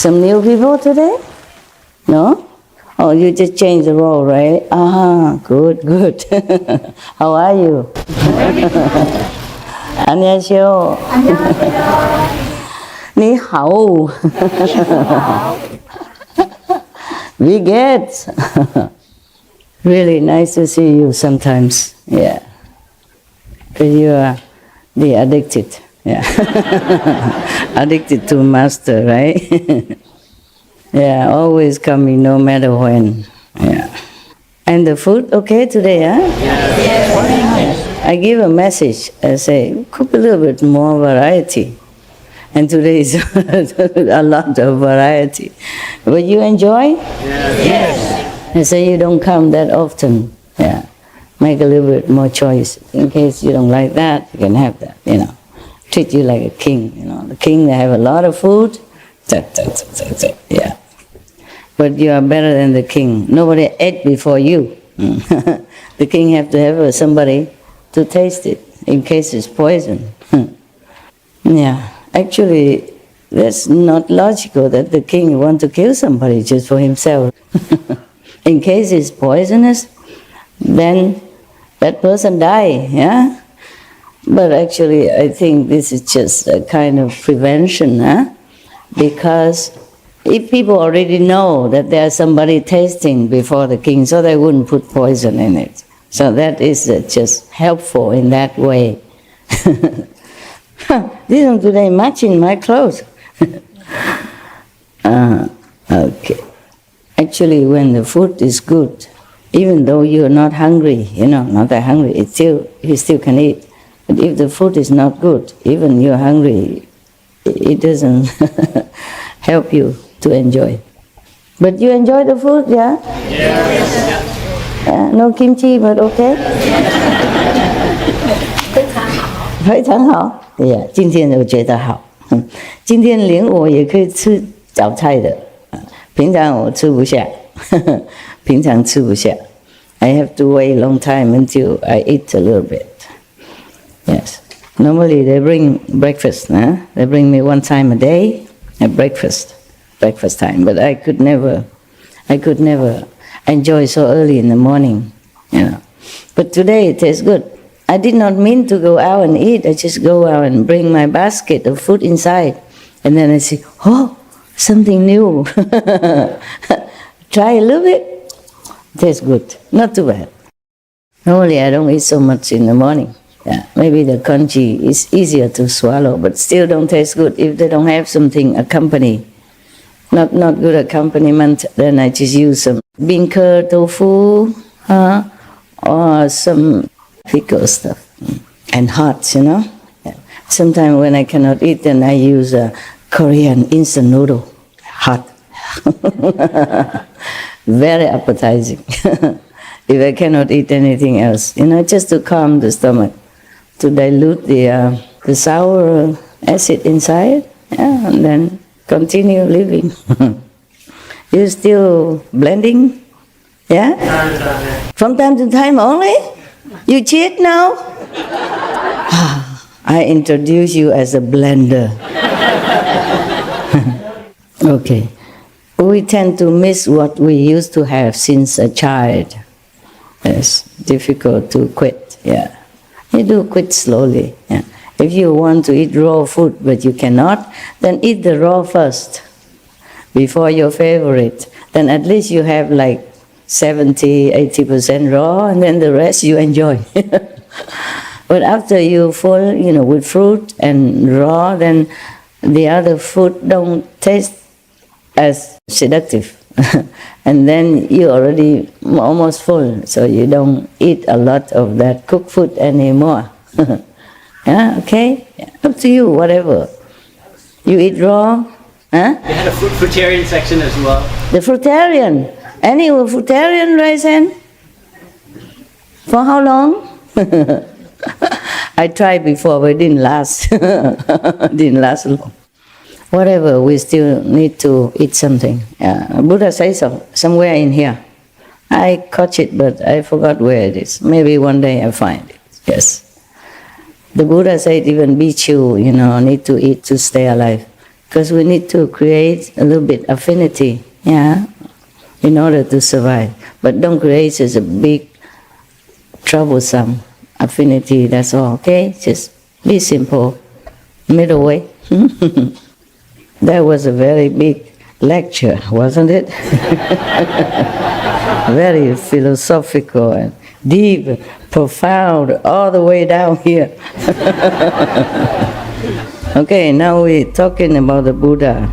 Some new people today? No? Oh, you just changed the role, right? Good, good. How are you? 안녕하세요. Ni hao. VI榎T. Really nice to see you sometimes. Yeah. Because you are the addicted. Yeah. Addicted to master, right? Yeah, always coming no matter when. Yeah. And the food okay today, huh? Yes. I give a message. I say, cook a little bit more variety. And today is a lot of variety. But you enjoy? Yes. I say you don't come that often. Yeah. Make a little bit more choice. In case you don't like that, you can have that, you know. Treat you like a king, you know. The king, they have a lot of food. Yeah. But you are better than the king. Nobody ate before you. The king have to have somebody to taste it, in case it's poison. Yeah. Actually, that's not logical that the king want to kill somebody just for himself. In case it's poisonous, then that person die, yeah? But actually, I think this is just a kind of prevention, huh? Because if people already know that there's somebody tasting before the king, so they wouldn't put poison in it. So that is just helpful in that way. This one today matching my clothes. Okay. Actually, when the food is good, even though you're not hungry, you know, not that hungry, you still can eat. But if the food is not good, even you're hungry, it doesn't help you to enjoy. But you enjoy the food, yeah? Yes. No kimchi, but okay? 非常好。Yeah, 今天我觉得好。今天连我也可以吃早菜的。平常我吃不下。平常吃不下。I have to wait a long time until I eat a little bit. Yes. Normally they bring breakfast. They bring me one time a day at breakfast time. But I could never enjoy so early in the morning, you know. But today it tastes good. I did not mean to go out and eat. I just go out and bring my basket of food inside. And then I say, oh, something new. Try a little bit. Tastes good. Not too bad. Normally I don't eat so much in the morning. Yeah, maybe the congee is easier to swallow, but still don't taste good if they don't have something accompany. Not good accompaniment, then I just use some bean curd, tofu, or some pickle stuff. And hot, you know. Yeah. Sometimes when I cannot eat, then I use a Korean instant noodle. Hot. Very appetizing. If I cannot eat anything else, you know, just to calm the stomach, to dilute the sour acid inside, yeah, and then continue living. You still blending? Yeah? From time to time only? You cheat now? I introduce you as a blender. Okay. We tend to miss what we used to have since a child. It's difficult to quit, yeah. You do quit slowly, yeah. If you want to eat raw food but you cannot, then eat the raw first before your favorite. Then at least you have like 70-80% raw, and then the rest you enjoy. But after you fall, you know, with fruit and raw, then the other food don't taste as seductive. And then you're already almost full, so you don't eat a lot of that cooked food anymore. Yeah, okay? Yeah. Up to you, whatever. You eat raw? Huh? They had a fruitarian section as well. The fruitarian? Any fruitarian raise hand? For how long? I tried before, but it didn't last. Didn't last long. Whatever, we still need to eat something. Buddha says so, somewhere in here. I caught it, but I forgot where it is. Maybe one day I find it. Yes. The Buddha said even Bhikkhu, you know, need to eat to stay alive. because we need to create a little bit affinity, yeah, in order to survive. But don't create such a big, troublesome affinity, that's all, okay? Just be simple, middle way. That was a very big lecture, wasn't it? Very philosophical and deep, profound, all the way down here. Okay, now we're talking about the Buddha.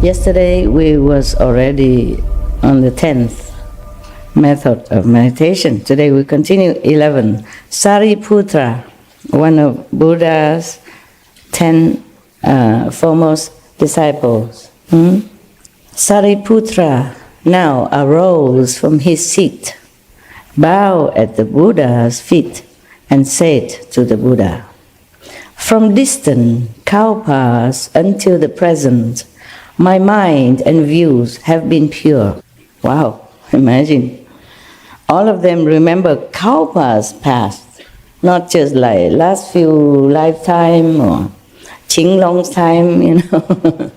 Yesterday we was already on the 10th method of meditation. Today we continue 11. Sariputra, one of Buddha's 10 foremost disciples. Sariputra now arose from his seat, bowed at the Buddha's feet, and said to the Buddha, "From distant kalpas until the present, my mind and views have been pure." Wow, imagine. All of them remember kalpas past, not just like last few lifetime or Kinh Long's time, you know,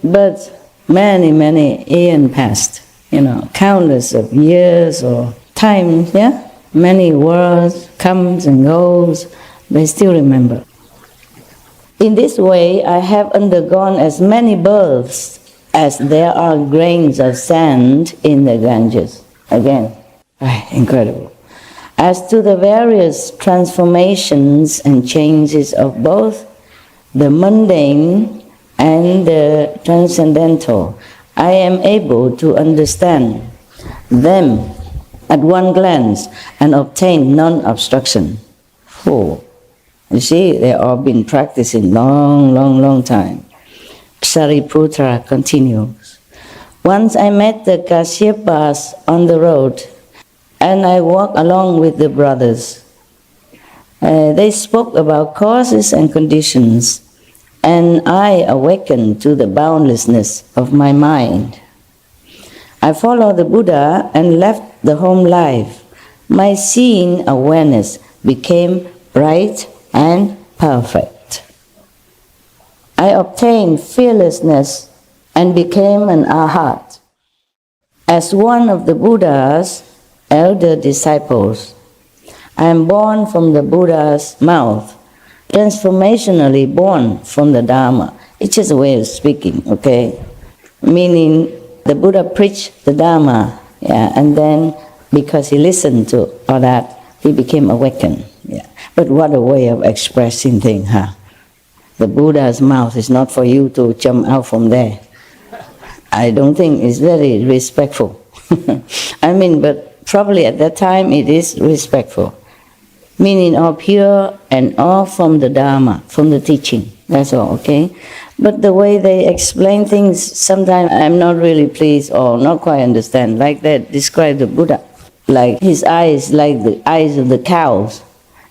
but many, many eons past, you know, countless of years or times, yeah? Many worlds comes and goes, they still remember. In this way, I have undergone as many births as there are grains of sand in the Ganges. Again, incredible. As to the various transformations and changes of both the mundane and the transcendental, I am able to understand them at one glance and obtain non-obstruction. Oh. You see, they all been practicing long time. Sariputra continues. Once I met the Kassyapas on the road, and I walked along with the brothers. They spoke about causes and conditions, and I awakened to the boundlessness of my mind. I followed the Buddha and left the home life. My seeing awareness became bright and perfect. I obtained fearlessness and became an arhat. As one of the Buddha's elder disciples, I am born from the Buddha's mouth, transformationally born from the Dharma. It's just a way of speaking, okay? Meaning the Buddha preached the Dharma, yeah, and then because he listened to all that, he became awakened. Yeah. But what a way of expressing things, huh? The Buddha's mouth is not for you to jump out from there. I don't think it's very respectful. I mean, but probably at that time it is respectful. Meaning all pure and all from the Dharma, from the teaching. That's all, okay? But the way they explain things, sometimes I'm not really pleased or not quite understand. Like that, describe the Buddha. Like his eyes like the eyes of the cows.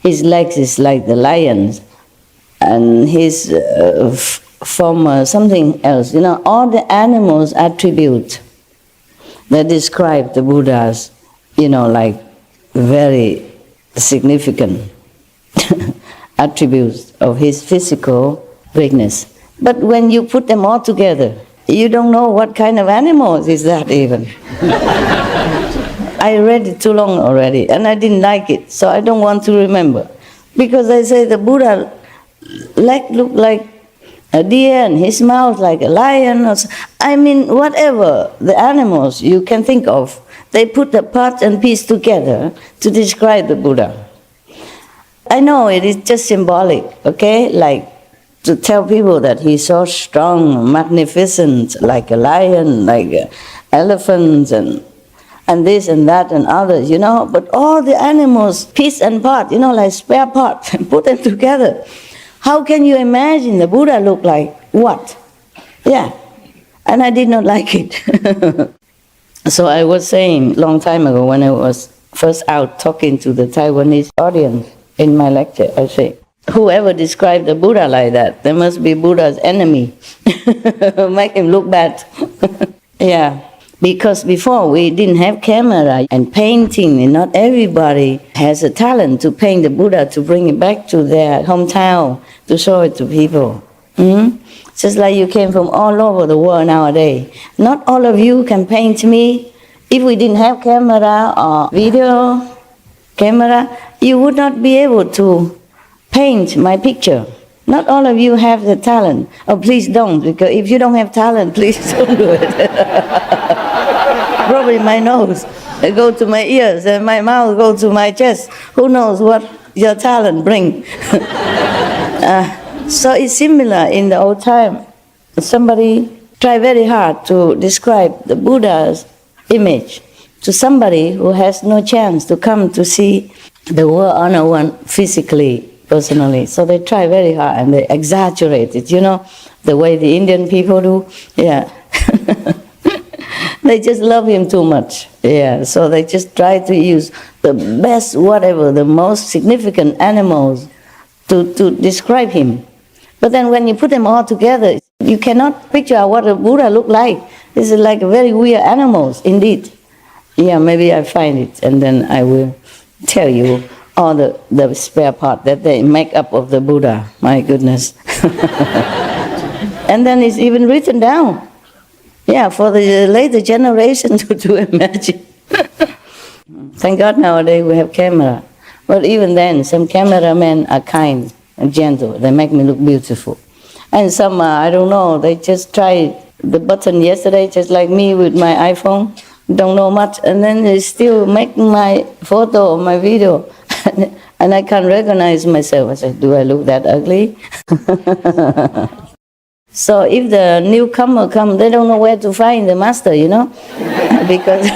His legs is like the lions. And his from something else. You know, all the animals attribute that describe the Buddha's, you know, like very significant attributes of his physical greatness. But when you put them all together, you don't know what kind of animals is that even. I read it too long already and I didn't like it, so I don't want to remember. Because they say the Buddha leg looked like a deer and his mouth like a lion. I mean, whatever the animals you can think of, they put the parts and piece together to describe the Buddha. I know it is just symbolic, okay? Like to tell people that he's so strong, magnificent, like a lion, like an elephant, and this and that and others, you know. But all the animals, piece and part, you know, like spare parts, put them together. How can you imagine the Buddha look like what? Yeah, and I did not like it. So I was saying long time ago when I was first out talking to the Taiwanese audience in my lecture, I say, whoever described the Buddha like that, they must be Buddha's enemy. Make him look bad. Yeah, because before we didn't have camera and painting, and not everybody has a talent to paint the Buddha, to bring it back to their hometown, to show it to people. Just like you came from all over the world nowadays. Not all of you can paint me. If we didn't have camera or video camera, you would not be able to paint my picture. Not all of you have the talent. Oh, please don't, because if you don't have talent, please don't do it. Probably my nose go to my ears and my mouth go to my chest. Who knows what your talent bring? So it's similar in the old time. Somebody tried very hard to describe the Buddha's image to somebody who has no chance to come to see the world honor one physically, personally. So they try very hard and they exaggerate it, you know, the way the Indian people do. Yeah. They just love him too much. Yeah. So they just try to use the best, whatever, the most significant animals to describe him. But then when you put them all together, you cannot picture out what a Buddha looked like. This is like very weird animals, indeed. Yeah, maybe I find it and then I will tell you all the spare part that they make up of the Buddha. My goodness. And then it's even written down. Yeah, for the later generation to imagine. Thank God nowadays we have camera. But even then, some cameramen are kind and gentle. They make me look beautiful. And some, I don't know, they just tried the button yesterday, just like me with my iPhone. Don't know much. And then they still make my photo or my video. And I can't recognize myself. I said, do I look that ugly? So if the newcomer come, they don't know where to find the master, you know? Because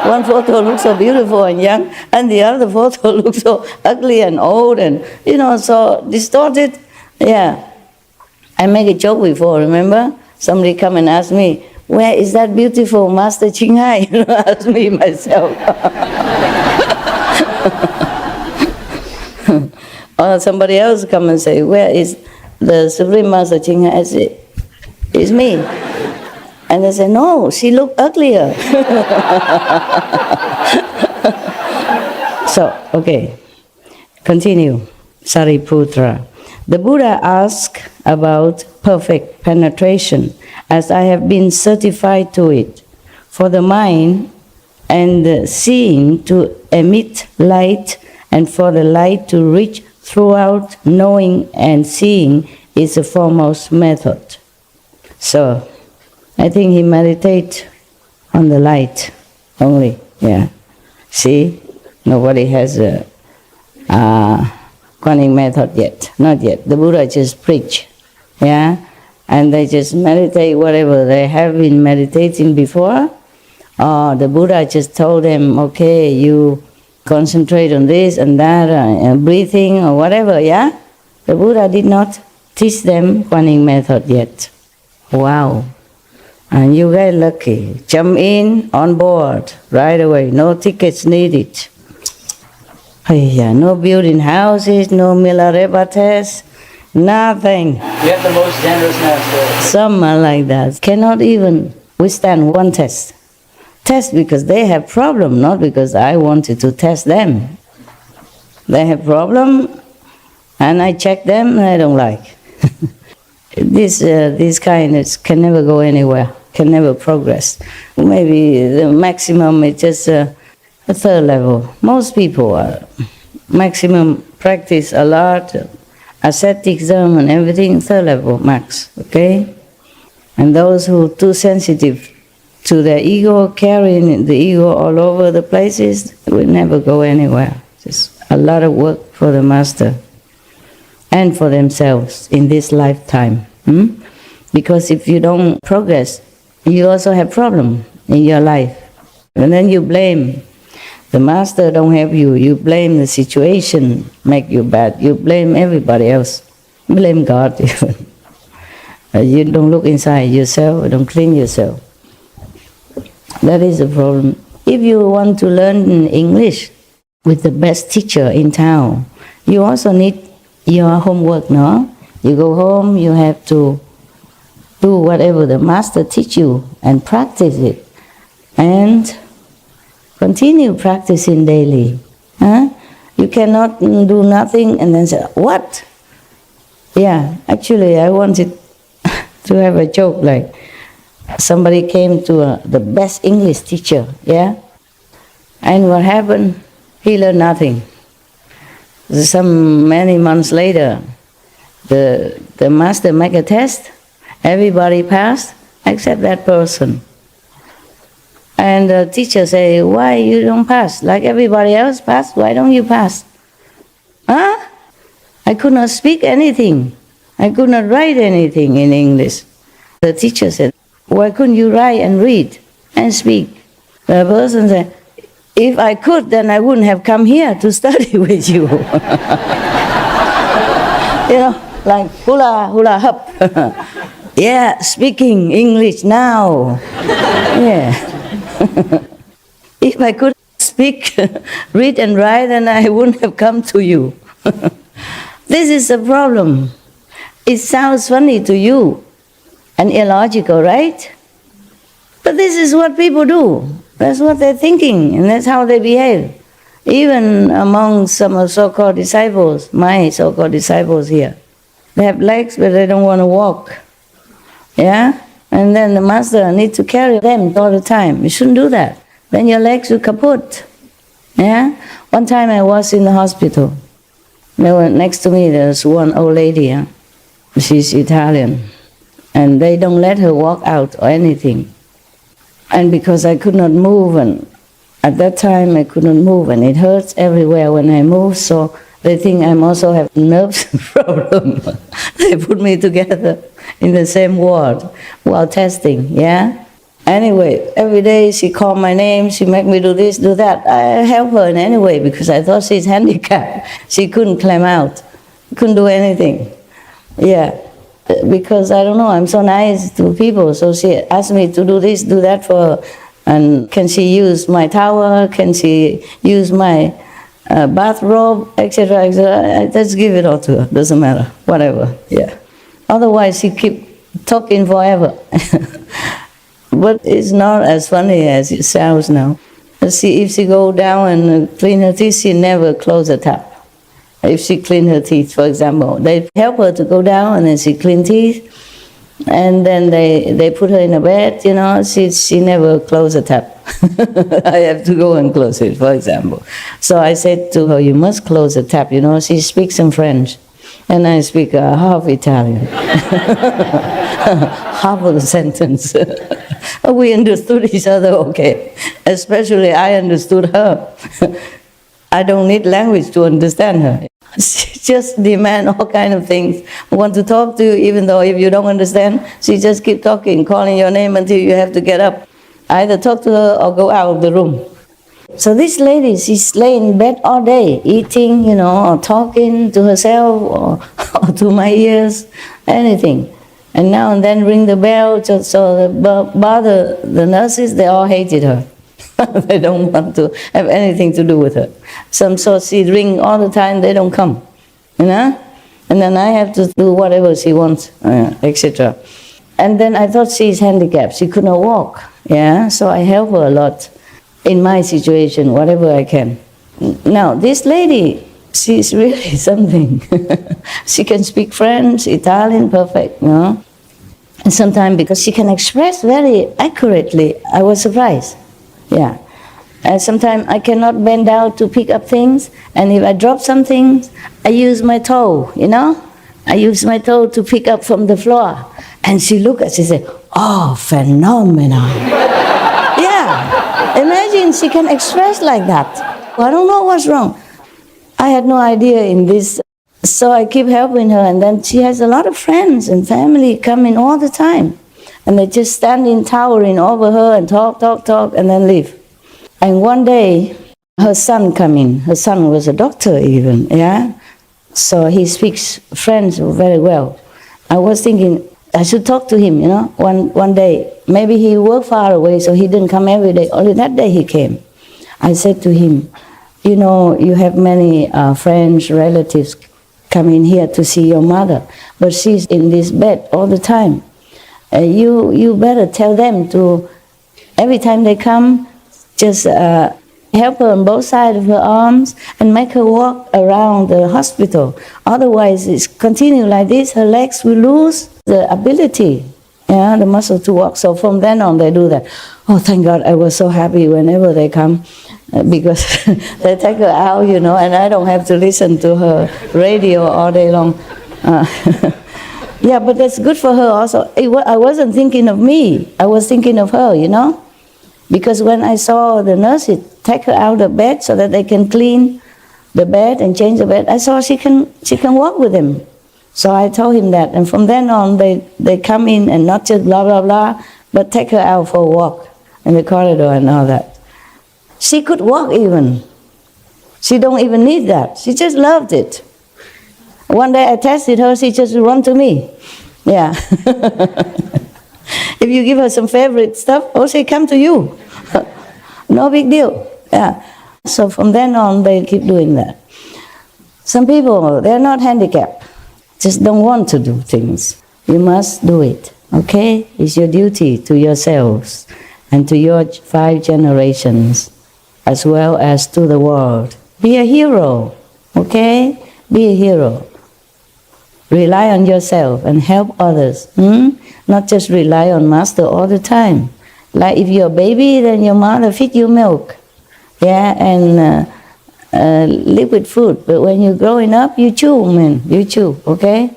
one photo looks so beautiful and young, and the other photo looks so ugly and old and, you know, so distorted. Yeah. I make a joke before, remember? Somebody come and ask me, where is that beautiful Master Ching Hai? You know, ask me myself. Or somebody else come and say, where is the Supreme Master Ching Hai? I say, it's me. And they say, no, she looked uglier. So, okay, continue. Sariputra. The Buddha asked about perfect penetration, as I have been certified to it, for the mind and the seeing to emit light, and for the light to reach throughout knowing and seeing is the foremost method. So, I think he meditates on the light only, yeah. See, nobody has a Kuan Yin method yet, not yet. The Buddha just preach, yeah. and they just meditate whatever they have been meditating before. Or the Buddha just told them, okay, you concentrate on this and that, breathing or whatever, yeah? The Buddha did not teach them Kuan Yin method yet. Wow. And you get lucky. Jump in, on board, right away. No tickets needed. No building houses, no Milarepa test, nothing. We have the most generous master. Some are like that. Cannot even withstand one test. Test because they have problem, not because I wanted to test them. They have problem, and I check them, and I don't like. This kind can never go anywhere, can never progress. Maybe the maximum is just a third level. Most people are maximum practice a lot, asceticism and everything, third level max, okay? And those who are too sensitive to their ego, carrying the ego all over the places, will never go anywhere. Just a lot of work for the master and for themselves in this lifetime. Because if you don't progress, you also have problem in your life. And then you blame the master don't help you. You blame the situation, make you bad. You blame everybody else. Blame God even. You don't look inside yourself, don't clean yourself. That is the problem. If you want to learn English with the best teacher in town, you also need your homework, no? You go home, you have to do whatever the master teach you and practice it. And continue practicing daily. You cannot do nothing and then say, what? Yeah, actually I wanted to have a joke like, somebody came to the best English teacher, yeah? And what happened? He learned nothing. Many months later, the master make a test, everybody passed except that person. And the teacher say, why you don't pass? Like everybody else passed, why don't you pass? I could not speak anything. I could not write anything in English. The teacher said, why couldn't you write and read and speak? The person said, if I could, then I wouldn't have come here to study with you. Like hula, hula hop. Yeah, speaking English now. Yeah. If I could speak, read and write, then I wouldn't have come to you. This is the problem. It sounds funny to you and illogical, right? But this is what people do. That's what they're thinking, and that's how they behave. Even among some so-called disciples, my so-called disciples here, they have legs, but they don't want to walk. Yeah? And then the master needs to carry them all the time. You shouldn't do that. Then your legs will kaput. Yeah? One time I was in the hospital. There were, next to me there was one old lady. Yeah? She's Italian. And they don't let her walk out or anything. And because I could not move, and at that time I could not move, and it hurts everywhere when I move, so they think I also have nerves problem. They put me together in the same ward while testing, yeah? Anyway, every day she called my name, she make me do this, do that. I help her in any way because I thought she's handicapped. She couldn't climb out, couldn't do anything. Yeah, because I don't know, I'm so nice to people, so she asked me to do this, do that for her. And can she use my towel? Can she use my bathrobe, etc., etc.? Just give it all to her, doesn't matter, whatever, yeah. Otherwise she keep talking forever. But it's not as funny as it sounds now. If she go down and clean her teeth, she never close the tap. If she clean her teeth, for example, they help her to go down and then she clean teeth, and then they put her in a bed, you know, she never close the tap. I have to go and close it, for example. So I said to her, you must close the tap, you know, she speaks some French, and I speak half Italian. Half of the sentence. We understood each other okay, especially I understood her. I don't need language to understand her. She just demand all kind of things. Want to talk to you, even though if you don't understand, she just keep talking, calling your name until you have to get up. Either talk to her or go out of the room. So this lady, she's laying in bed all day, eating, or talking to herself or to my ears, anything. And now and then ring the bell just so bother the nurses. They all hated her. They don't want to have anything to do with her. So she ring all the time, they don't come, And then I have to do whatever she wants, etc. And then I thought she's handicapped, she could not walk, so I help her a lot in my situation, whatever I can. Now, this lady, she's really something. She can speak French, Italian, perfect, And sometimes because she can express very accurately, I was surprised. And sometimes I cannot bend down to pick up things, and if I drop something, I use my toe, I use my toe to pick up from the floor. And she look at, she say, "Oh, phenomenal." Imagine she can express like that. I don't know what's wrong. I had no idea in this. So I keep helping her, and then she has a lot of friends and family coming all the time. And they just standing, towering over her and talk, and then leave. And one day, her son come in. Her son was a doctor even, So he speaks French very well. I was thinking, I should talk to him, one day. Maybe he worked far away, so he didn't come every day. Only that day he came. I said to him, you have many friends, relatives coming here to see your mother, but she's in this bed all the time. You better tell them to, every time they come, just help her on both sides of her arms and make her walk around the hospital. Otherwise, it's continue like this, her legs will lose the ability, the muscle to walk. So from then on, they do that. Oh, thank God, I was so happy whenever they come, because they take her out, and I don't have to listen to her radio all day long. But that's good for her also. I wasn't thinking of me, I was thinking of her, Because when I saw the nurses take her out of bed so that they can clean the bed and change the bed, I saw she can walk with him. So I told him that, and from then on they come in and not just blah blah blah, but take her out for a walk in the corridor and all that. She could walk even. She don't even need that. She just loved it. One day I tested her, she just run to me. If you give her some favorite stuff, she come to you. No big deal. So from then on, they keep doing that. Some people, they're not handicapped, just don't want to do things. You must do it, okay? It's your duty to yourselves and to your 5 generations, as well as to the world. Be a hero, okay? Be a hero. Rely on yourself and help others. Not just rely on master all the time. Like if you're a baby, then your mother feed you milk, and liquid food. But when you're growing up, you chew, you chew, okay?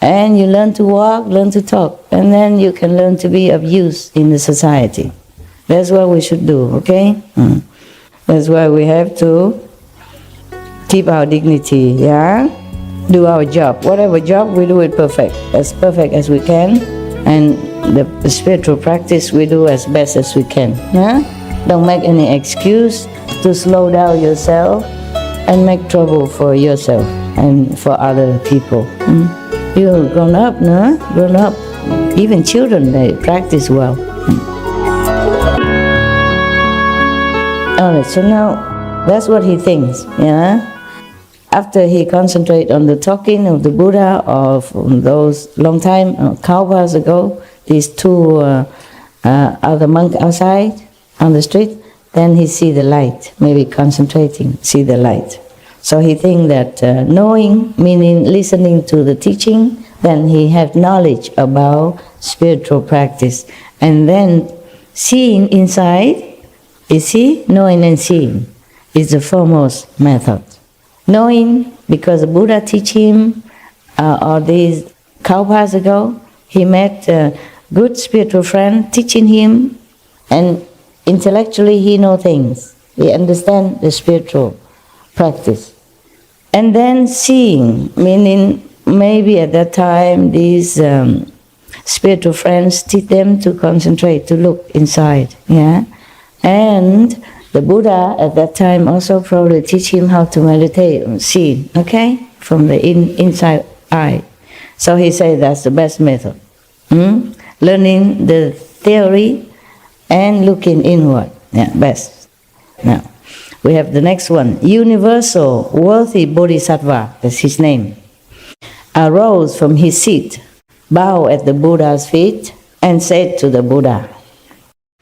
And you learn to walk, learn to talk, and then you can learn to be of use in the society. That's what we should do, okay? That's why we have to keep our dignity, do our job. Whatever job, we do it perfect as we can. And the spiritual practice, we do as best as we can. Don't make any excuse to slow down yourself and make trouble for yourself and for other people. You're grown up, no? Grown up. Even children, they practice well. Alright, so now that's what he thinks, After he concentrated on the talking of the Buddha of those long time, Kalpas ago, these 2 other monks outside on the street, then he see the light, maybe concentrating, see the light. So he think that knowing, meaning listening to the teaching, then he have knowledge about spiritual practice. And then seeing inside, you see, knowing and seeing is the foremost method. Knowing, because the Buddha teach him, or these Kalpas ago, he met a good spiritual friend teaching him, and intellectually he know things. He understand the spiritual practice. And then seeing, meaning maybe at that time these spiritual friends teach them to concentrate, to look inside, yeah? And the Buddha at that time also probably teach him how to meditate, see, okay? From the inside eye. So he said that's the best method. Learning the theory and looking inward, yeah, best. Now, we have the next one. Universal worthy Bodhisattva, that's his name, arose from his seat, bowed at the Buddha's feet, and said to the Buddha,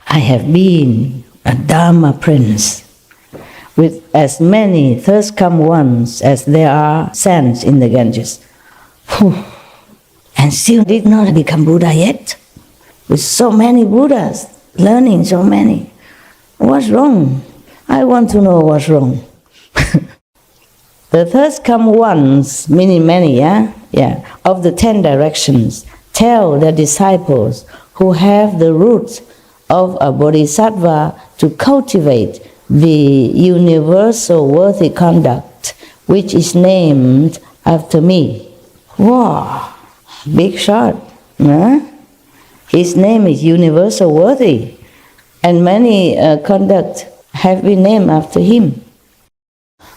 I have been a Dharma prince, with as many thirst-come ones as there are sands in the Ganges. And still did not become Buddha yet. With so many Buddhas, learning so many. What's wrong? I want to know what's wrong. The thirst-come ones, meaning many, of the 10 directions, tell their disciples who have the roots of a bodhisattva to cultivate the universal worthy conduct, which is named after me. Wow, big shot. Huh? His name is universal worthy, and many conduct have been named after him.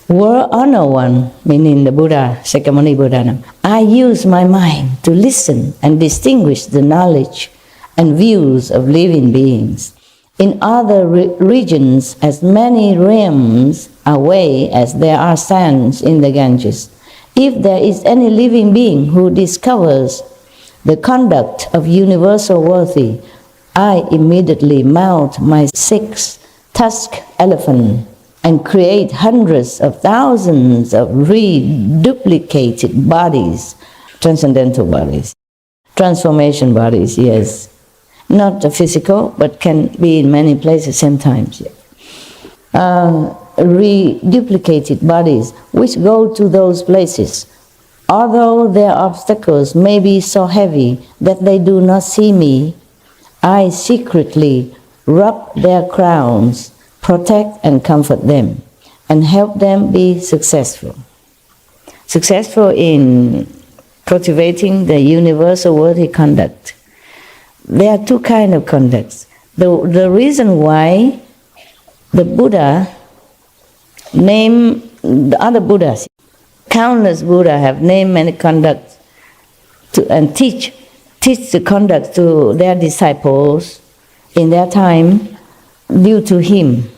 Were honor one, meaning the Buddha, Sakyamuni Buddha, I use my mind to listen and distinguish the knowledge and views of living beings. In other regions, as many realms away as there are sands in the Ganges, if there is any living being who discovers the conduct of universal worthy, I immediately mount my 6-tusked elephant and create hundreds of thousands of reduplicated bodies, transcendental bodies, transformation bodies, yes. Not physical, but can be in many places at the same time. Reduplicated bodies, which go to those places. Although their obstacles may be so heavy that they do not see me, I secretly rub their crowns, protect and comfort them, and help them be successful. Successful in cultivating the universal worthy conduct. There are two kinds of conducts. The reason why the Buddha named the other Buddhas, countless Buddhas have named many conducts and teach the conduct to their disciples in their time due to him.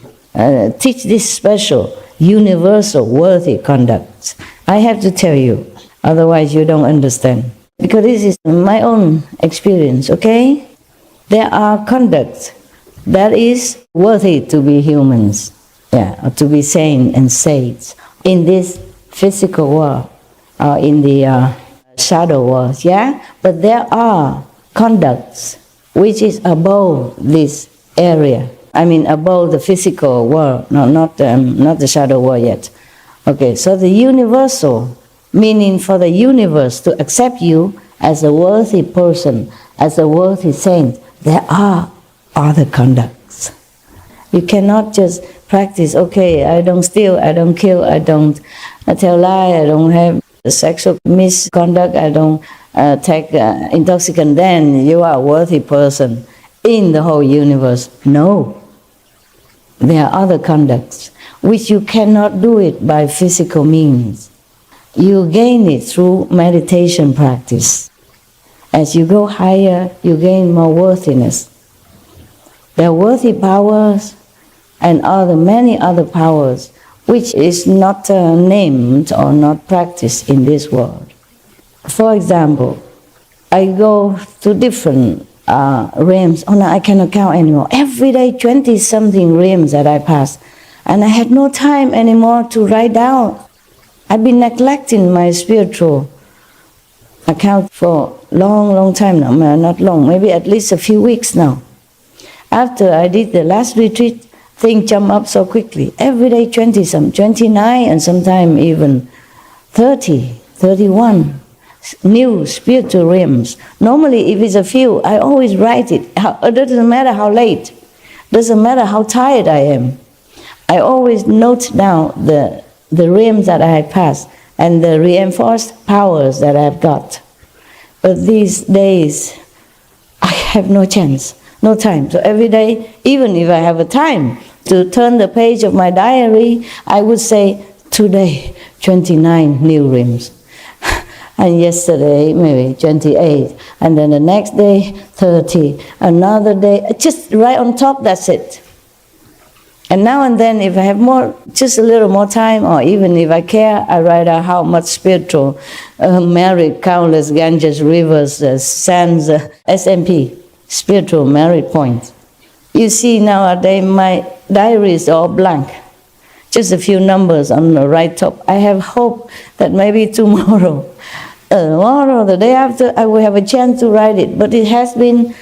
Teach this special, universal, worthy conduct. I have to tell you, otherwise you don't understand. Because this is my own experience, okay? There are conducts that is worthy to be humans, or to be sane and saints in this physical world, or in the shadow world, But there are conducts which is above this area. I mean, above the physical world, not the shadow world yet. Okay, so the universal, meaning for the universe to accept you as a worthy person, as a worthy saint, there are other conducts. You cannot just practice, okay, I don't steal, I don't kill, I don't tell lies, I don't have sexual misconduct, I don't take intoxicant, then you are a worthy person in the whole universe. No. There are other conducts which you cannot do it by physical means. You gain it through meditation practice. As you go higher, you gain more worthiness. There are worthy powers and many other powers which is not named or not practiced in this world. For example, I go to different realms. Oh no, I cannot count anymore. Every day 20-something realms that I pass. And I had no time anymore to write down. I've been neglecting my spiritual account for long time now. Not long, maybe at least a few weeks now. After I did the last retreat, things jump up so quickly. Every day 20-some, 29 and sometimes even 30, 31. New spiritual realms. Normally if it's a few, I always write it. It doesn't matter how late. Doesn't matter how tired I am. I always note down the realms that I had passed. and the reinforced powers that I've got. But these days, I have no chance, no time. So every day, even if I have a time to turn the page of my diary, I would say, today, 29 new rims. And yesterday, maybe 28. And then the next day, 30. Another day, just right on top, that's it. And now and then, if I have more, just a little more time, or even if I care, I write out how much spiritual merit, countless Ganges, rivers, sands, SMP, spiritual merit points. You see nowadays, my diary is all blank. Just a few numbers on the right top. I have hope that maybe tomorrow, the day after, I will have a chance to write it. But it has been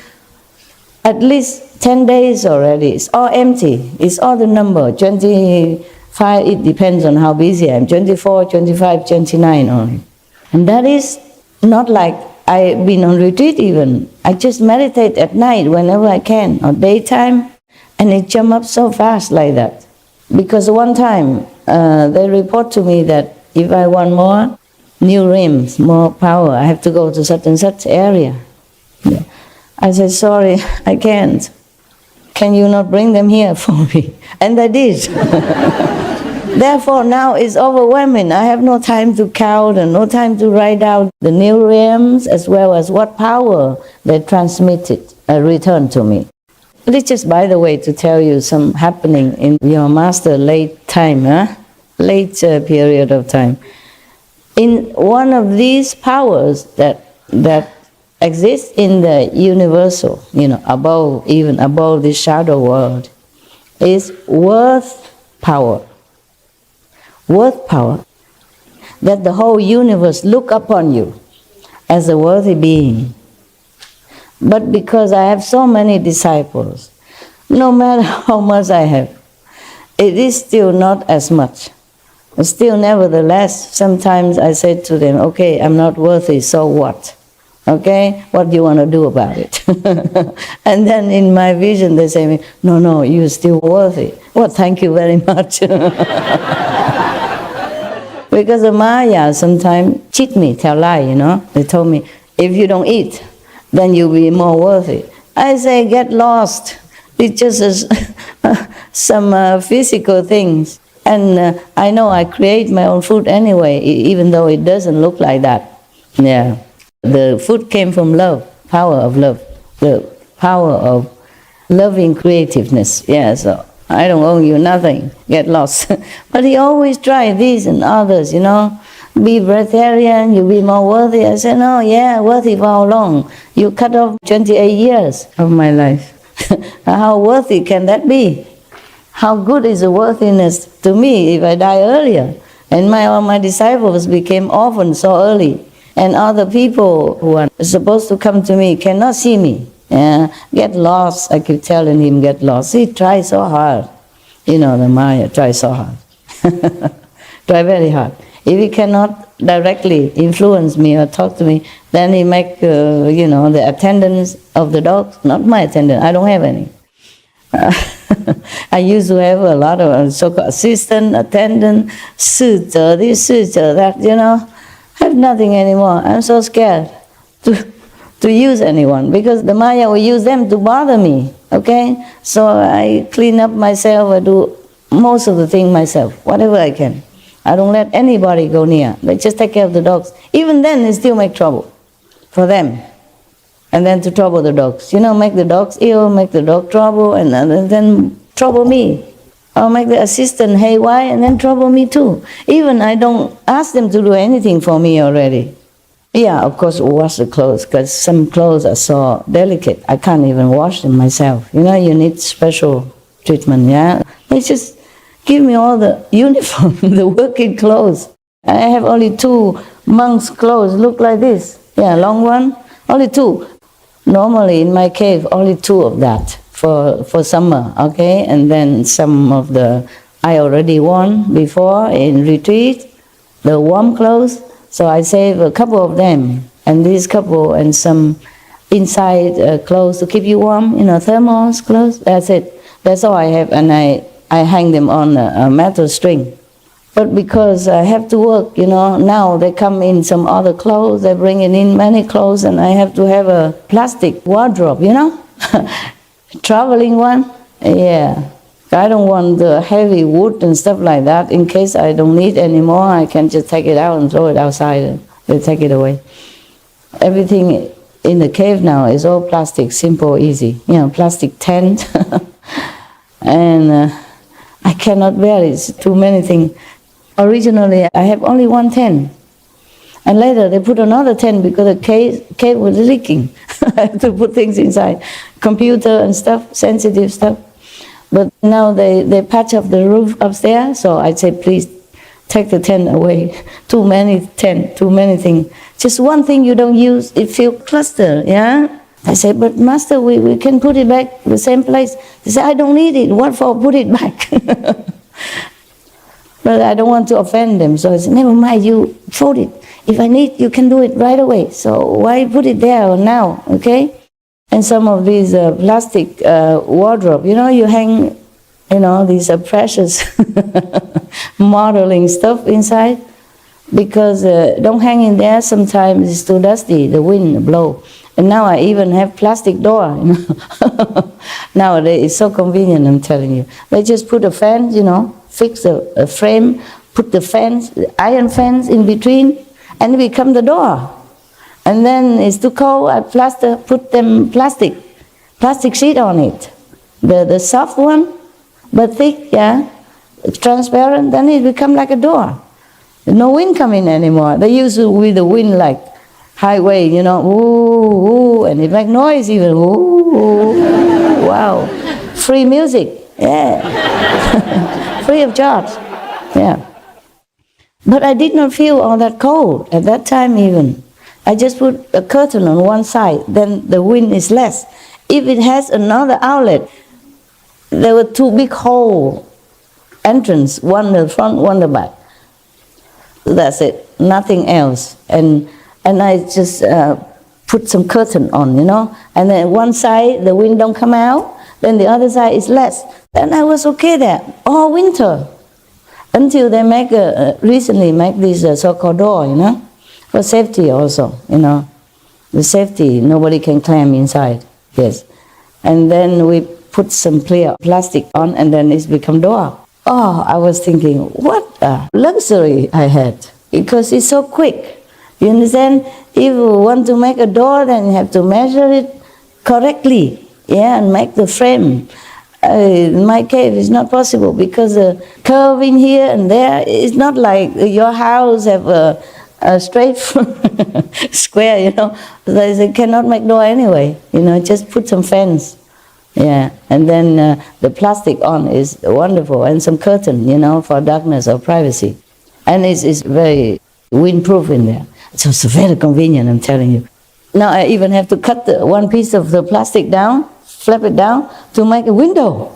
at least 10 days already. It's all empty. It's all the number. 25, it depends on how busy I am. 24, 25, 29 only. And that is not like I've been on retreat even. I just meditate at night whenever I can, or daytime, and it jumps up so fast like that. Because one time, they report to me that if I want more new rims, more power, I have to go to such and such area. Yeah. I said, sorry, I can't. Can you not bring them here for me? And I did. Therefore, now it's overwhelming. I have no time to count and no time to write out the new rims as well as what power they transmitted, returned to me. This just, by the way, to tell you some happening in your master late time, late period of time. In one of these powers that exists in the universal, above, even above this shadow world, is worth power. Worth power. That the whole universe look upon you as a worthy being. But because I have so many disciples, no matter how much I have, it is still not as much. Still, nevertheless, sometimes I say to them, okay, I'm not worthy, so what? Okay, what do you want to do about it? And then in my vision they say, no, you're still worthy. Well, thank you very much. Because the Maya sometimes cheat me, tell lie, They told me, if you don't eat, then you'll be more worthy. I say, get lost. It's just some physical things. And I know I create my own food anyway, even though it doesn't look like that. Yeah. The food came from love, power of love, the power of loving creativeness. Yeah, so I don't owe you nothing, get lost. But he always tried these and others, Be vegetarian, you'll be more worthy. I said, no, worthy for how long? You cut off 28 years of my life. How worthy can that be? How good is the worthiness to me if I die earlier? And all my disciples became orphans so early. And other people who are supposed to come to me cannot see me. Get lost, I keep telling him, get lost. He tries so hard. The Maya tries so hard. Try very hard. If he cannot directly influence me or talk to me, then he make, the attendants of the dogs, not my attendant, I don't have any. I used to have a lot of so-called assistant, attendant, 侍者 this, 侍者 that, I have nothing anymore. I'm so scared to use anyone because the Maya will use them to bother me, okay? So I clean up myself, I do most of the things myself, whatever I can. I don't let anybody go near. They just take care of the dogs. Even then, they still make trouble for them. And then to trouble the dogs. Make the dogs ill, make the dog trouble, and then trouble me. Or make the assistant haywire, and then trouble me too. Even I don't ask them to do anything for me already. Yeah, of course, wash the clothes, because some clothes are so delicate. I can't even wash them myself. You need special treatment, yeah? They just give me all the uniform, the working clothes. I have only 2 monks' clothes, look like this. Yeah, long one, only 2. Normally in my cave, only 2 of that for summer, okay? And then some of I already worn before in retreat, the warm clothes. So I save a couple of them, and these couple and some inside clothes to keep you warm, thermos clothes. That's it. That's all I have, and I hang them on a metal string. But because I have to work, now they come in some other clothes, they're bringing in many clothes, and I have to have a plastic wardrobe, traveling one. Yeah. I don't want the heavy wood and stuff like that. In case I don't need anymore, I can just take it out and throw it outside and they take it away. Everything in the cave now is all plastic, simple, easy. Plastic tent. And I cannot bear it. It's too many things. Originally, I have only one tent. And later they put another tent because the cave was leaking. I have to put things inside. Computer and stuff, sensitive stuff. But now they patch up the roof upstairs, so I say, please take the tent away. Too many tent, too many things. Just one thing you don't use, it feels clustered, yeah? I say, but Master, we can put it back the same place. They say, I don't need it, what for? Put it back. But I don't want to offend them, so I say, never mind, you fold it. If I need, you can do it right away. So why put it there or now, okay? And some of these plastic wardrobe, you hang, these precious modeling stuff inside. Because don't hang in there, sometimes it's too dusty, the wind blow. And now I even have plastic door. Nowadays it's so convenient, I'm telling you. They just put a fan, fix a frame, put the fans, the iron fans in between, and it becomes the door. And then it's too cold, I put them plastic sheet on it. The soft one, but thick, yeah, it's transparent, then it becomes like a door. There's no wind coming anymore. They used to with the wind like highway, ooh, ooh, and it make noise even, ooh, ooh. Wow. Free music, yeah. Free of charge, yeah. But I did not feel all that cold at that time even. I just put a curtain on one side, then the wind is less. If it has another outlet, there were two big hole entrance, one the front, one the back. That's it, nothing else. And I just put some curtain on, and then one side the wind don't come out, then the other side is less. Then I was okay there, all winter. Until they recently make this so-called door, for safety also, the safety, nobody can climb inside, yes. And then we put some clear plastic on and then it's become door. Oh, I was thinking, what a luxury I had, because it's so quick. You understand? If you want to make a door, then you have to measure it correctly, and make the frame. In my cave, it's not possible because the curve in here and there is not like your house have a straight square, They cannot make door anyway, just put some fence. Yeah, and then the plastic on is wonderful, and some curtain, for darkness or privacy. And it's very windproof in there. So it's very convenient, I'm telling you. Now I even have to cut one piece of the plastic down, flap it down to make a window.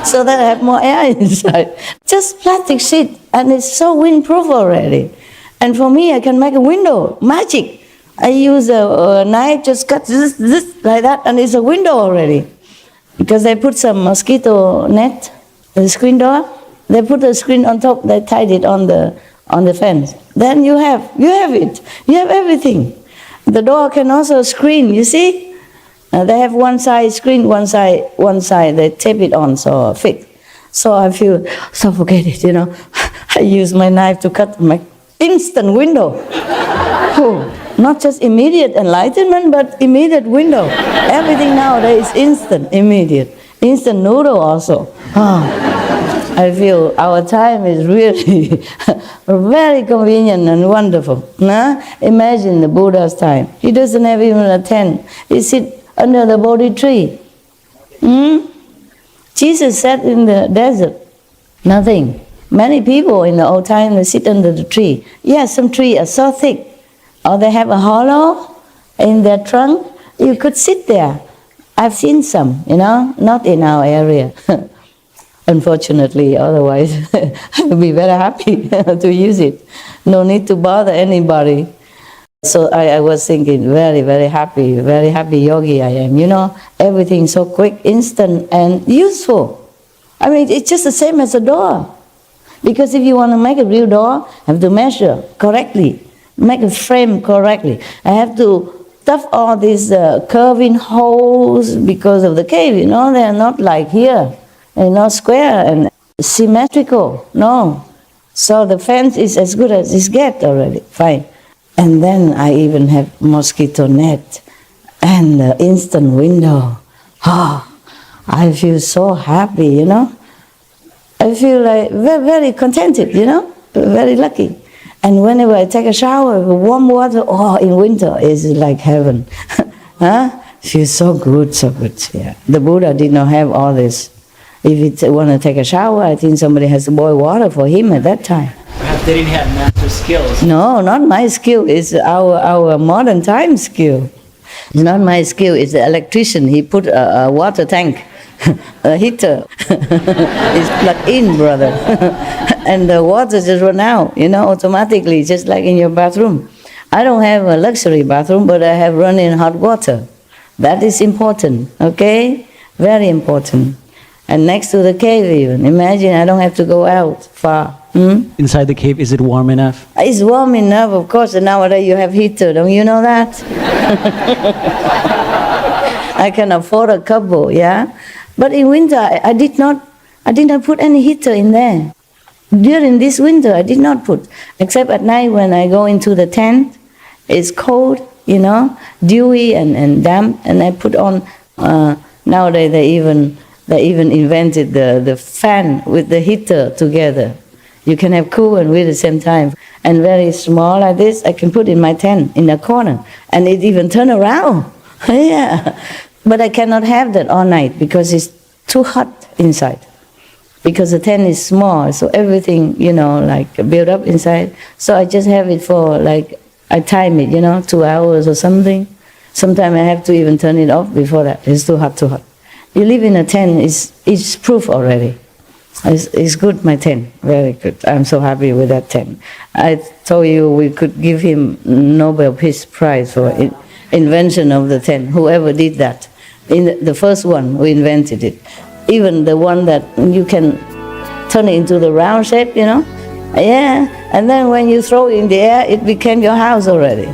So that I have more air inside. Just plastic sheet, and it's so windproof already. And for me, I can make a window, magic. I use a knife, just cut this like that, and it's a window already. Because they put some mosquito net, the screen door. They put the screen on top. They tied it on the fence. Then you have it. You have everything. The door can also screen. You see, they have one side screen, one side. They tape it on, so fit. So I feel suffocated. I use my knife to cut my instant window. Not just immediate enlightenment, but immediate window. Everything nowadays is instant, immediate. Instant noodle also. I feel our time is really very convenient and wonderful. Imagine the Buddha's time. He doesn't have even a tent. He sits under the Bodhi tree. Jesus sat in the desert. Nothing. Many people in the old time, they sit under the tree. Yes, some trees are so thick. Or they have a hollow in their trunk. You could sit there. I've seen some, not in our area. Unfortunately, otherwise I would be very happy to use it. No need to bother anybody. So I was thinking, very, very happy yogi I am. Everything so quick, instant, and useful. I mean, it's just the same as a door. Because if you want to make a real door, I have to measure correctly, make a frame correctly. I have to stuff all these curving holes because of the cave, you know, they're not like here. They're not square and symmetrical, no. So the fence is as good as it gets already, fine. And then I even have mosquito net and instant window. I feel so happy, you know. I feel like very, very contented, you know, very lucky. And whenever I take a shower with warm water, in winter is like heaven. Feels so good, yeah. The Buddha did not have all this. If you want to take a shower, I think somebody has to boil water for him at that time. Perhaps they didn't have master skills. No, not my skill. It's our modern time skill. It's not my skill. It's the electrician. He put a water tank, a heater. It's plugged in, brother. And the water just run out, you know, automatically, just like in your bathroom. I don't have a luxury bathroom, but I have running hot water. That is important, okay? Very important. And next to the cave even. Imagine I don't have to go out far. Inside the cave, is it warm enough? It's warm enough, of course, and nowadays you have heater, don't you know that? I can afford a couple, yeah? But in winter, I did not put any heater in there. During this winter, I did not put, except at night when I go into the tent, it's cold, you know, dewy and damp, and I put on, nowadays they even invented the fan with the heater together. You can have cool and with at the same time. And very small like this, I can put in my tent in the corner. And it even turn around. Yeah. But I cannot have that all night because it's too hot inside. Because the tent is small, so everything, you know, like built up inside. So I just have it for like, I time it, you know, 2 hours or something. Sometimes I have to even turn it off before that. It's too hot, too hot. You live in a tent, it's proof already. It's good, my tent, very good. I'm so happy with that tent. I told you we could give him Nobel Peace Prize for invention of the tent, whoever did that. In the first one who invented it. Even the one that you can turn it into the round shape, you know? Yeah, and then when you throw it in the air, it became your house already.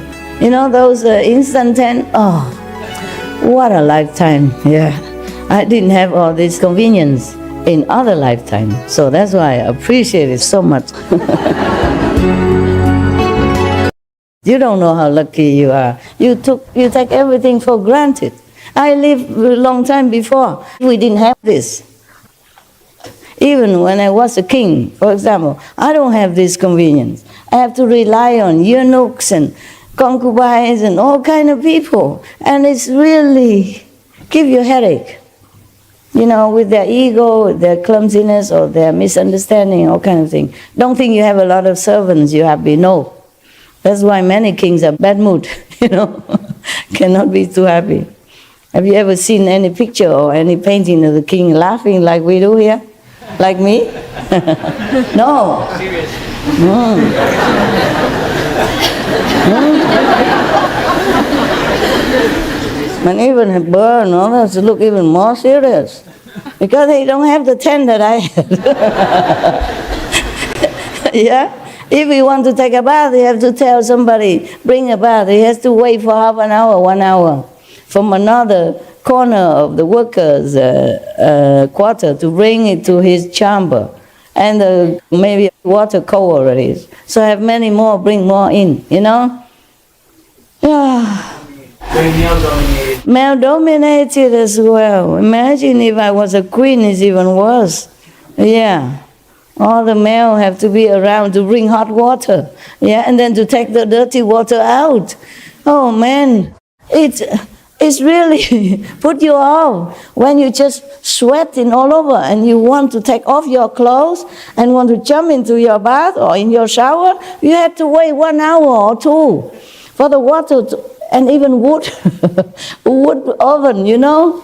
You know, those instant tent, what a lifetime, yeah. I didn't have all this convenience in other lifetimes, so that's why I appreciate it so much. You don't know how lucky you are. You take everything for granted. I lived a long time before. We didn't have this. Even when I was a king, for example, I don't have this convenience. I have to rely on eunuchs and concubines and all kind of people, and it's really give you a headache. You know, with their ego, their clumsiness, or their misunderstanding, all kind of thing. Don't think you have a lot of servants, you're happy. No. That's why many kings are bad mood, you know. Cannot be too happy. Have you ever seen any picture or any painting of the king laughing like we do here? Like me? No. And even a bird, no, that's to look even more serious. Because they don't have the tent that I have. Yeah? If we want to take a bath, you have to tell somebody, bring a bath. He has to wait for half an hour, 1 hour, from another corner of the workers' quarter to bring it to his chamber. And maybe water cold already. So have many more, bring more in, you know? Yeah. Very male-dominated. Male-dominated as well. Imagine if I was a queen, it's even worse. Yeah. All the male have to be around to bring hot water. Yeah, and then to take the dirty water out. Oh, man. It's really put you off when you just sweating all over and you want to take off your clothes and want to jump into your bath or in your shower. You have to wait 1 hour or 2 for the water to... And even wood oven, you know.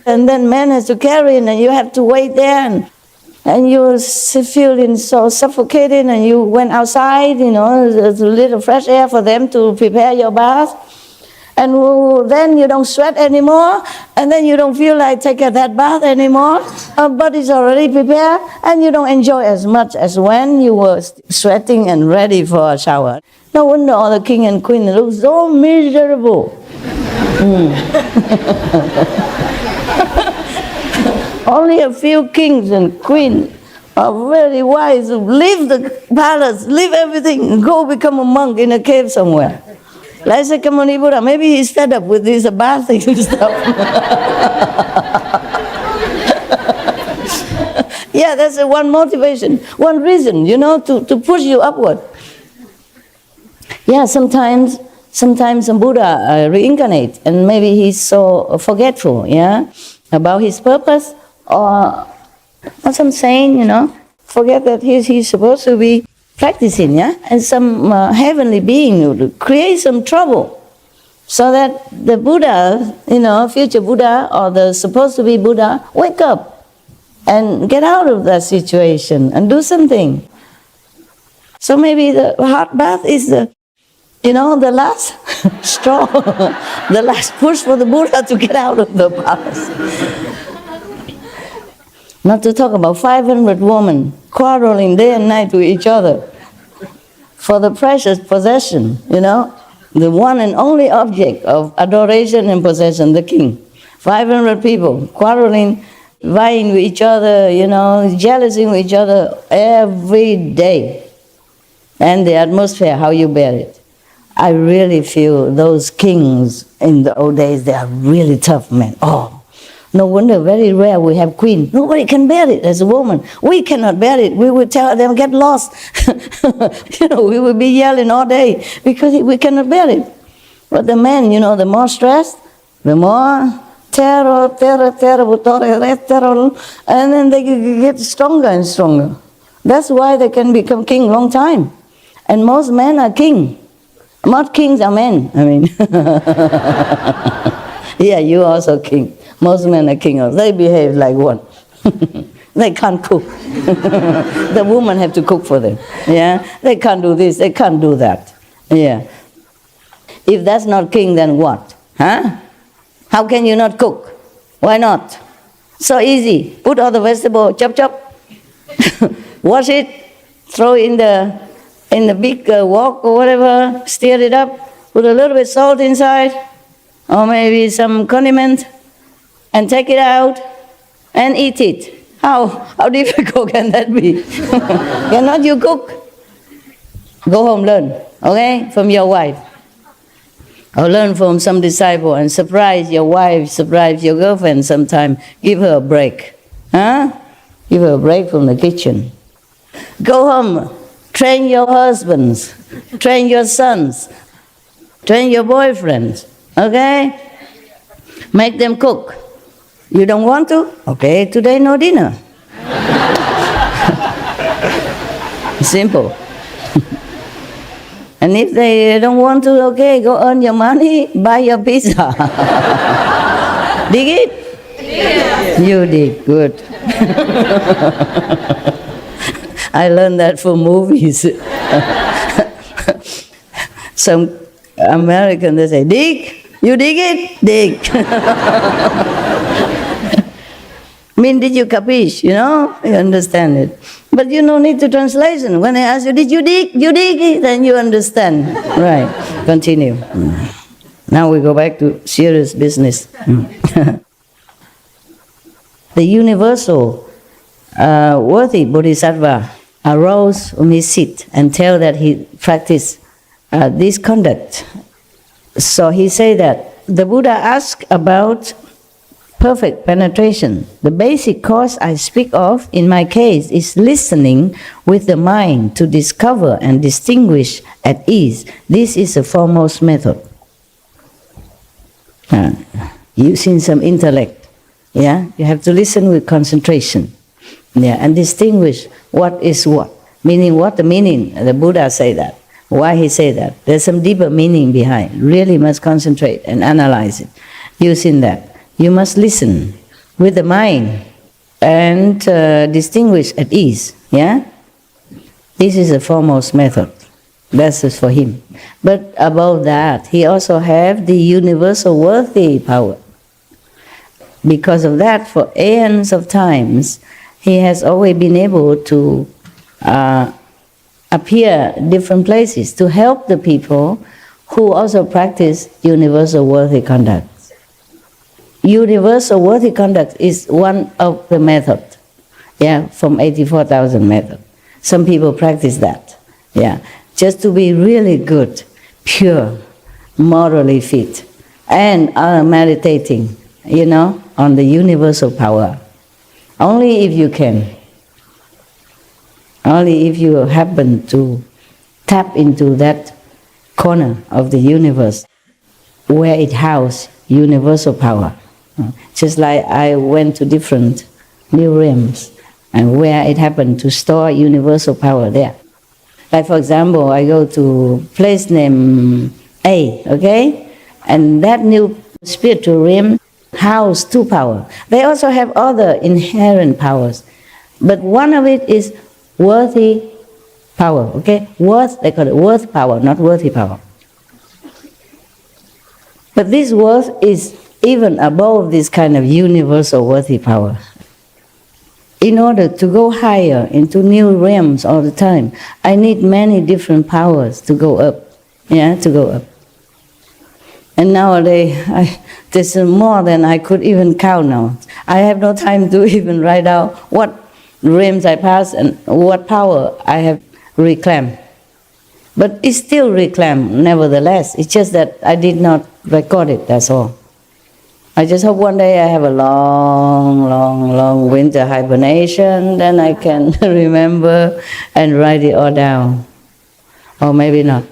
And then man has to carry it and you have to wait there. And you're feeling so suffocated and you went outside, you know, there's a little fresh air for them to prepare your bath. And then you don't sweat anymore, and then you don't feel like taking that bath anymore. Our body's already prepared, and you don't enjoy as much as when you were sweating and ready for a shower. No wonder all the king and queen look so miserable. Only a few kings and queens are very wise who leave the palace, leave everything, and go become a monk in a cave somewhere. Like Sakyamuni Buddha, maybe he's fed up with this bathing and stuff. Yeah, that's one motivation, one reason, to push you upward. Yeah, sometimes a Buddha reincarnate, and maybe he's so forgetful, about his purpose, or some saying, forget that he's supposed to be practicing, and some heavenly being would create some trouble, so that the Buddha, future Buddha or the supposed to be Buddha, wake up and get out of that situation and do something. So maybe the hot bath is the last straw, the last push for the Buddha to get out of the palace. Not to talk about 500 women quarreling day and night with each other for the precious possession, the one and only object of adoration and possession, the king. 500 people quarreling, vying with each other, jealousing with each other every day. And the atmosphere, how you bear it. I really feel those kings in the old days, they are really tough men. Oh, no wonder, very rare we have queen. Nobody can bear it as a woman. We cannot bear it. We would tell them, get lost. We would be yelling all day because we cannot bear it. But the men, the more stressed, the more terror, and then they get stronger and stronger. That's why they can become king long time. And most men are king. Most kings are men, Yeah, you also king. Most men are king. They behave like one. They can't cook. The women have to cook for them. Yeah, they can't do this, they can't do that. Yeah. If that's not king, then what? Huh? How can you not cook? Why not? So easy. Put all the vegetable, chop. Wash it, throw it in the big wok or whatever, stir it up, put a little bit salt inside, or maybe some condiment, and take it out and eat it. How difficult can that be? Cannot you cook? Go home, learn, okay, from your wife. Or learn from some disciple and surprise your wife, surprise your girlfriend sometime. Give her a break. Give her a break from the kitchen. Go home, train your husbands, train your sons, train your boyfriends, okay? Make them cook. You don't want to? Okay, today no dinner. Simple. And if they don't want to, okay, go earn your money, buy your pizza. Dig it? Yeah. You did, good. I learned that from movies. Some American, they say, dig? You dig it? Dig. Did you capiche, you understand it. But you don't need to translation. When I ask you, did you dig? You dig it, then you understand. Right, continue. Now we go back to serious business. The universal worthy Bodhisattva arose from his seat and tell that he practiced this conduct. So he said that the Buddha asked about perfect penetration. The basic cause I speak of in my case is listening with the mind to discover and distinguish at ease. This is the foremost method. Using some intellect, you have to listen with concentration, and distinguish what is what. Meaning what the meaning, the Buddha say that. Why he say that? There's some deeper meaning behind. Really must concentrate and analyze it. Using that. You must listen with the mind and distinguish at ease, This is the foremost method. That's just for him. But above that, he also have the universal worthy power. Because of that, for aeons of times, he has always been able to appear different places to help the people who also practice universal worthy conduct. Universal worthy conduct is one of the methods, from 84,000 methods. Some people practice that, just to be really good, pure, morally fit, and are meditating, on the universal power. Only if you can. Only if you happen to tap into that corner of the universe where it houses universal power. Just like I went to different new realms and where it happened to store universal power there. Like for example, I go to place named A, okay? And that new spiritual realm house two power. They also have other inherent powers, but one of it is worthy power, okay? Worth, they call it worth power, not worthy power. But this worth is even above this kind of universal worthy power. In order to go higher into new realms all the time, I need many different powers to go up, to go up. And nowadays, there's more than I could even count now. I have no time to even write out what realms I pass and what power I have reclaimed. But it's still reclaimed, nevertheless. It's just that I did not record it, that's all. I just hope one day I have a long, long, long winter hibernation, then I can remember and write it all down. Or maybe not.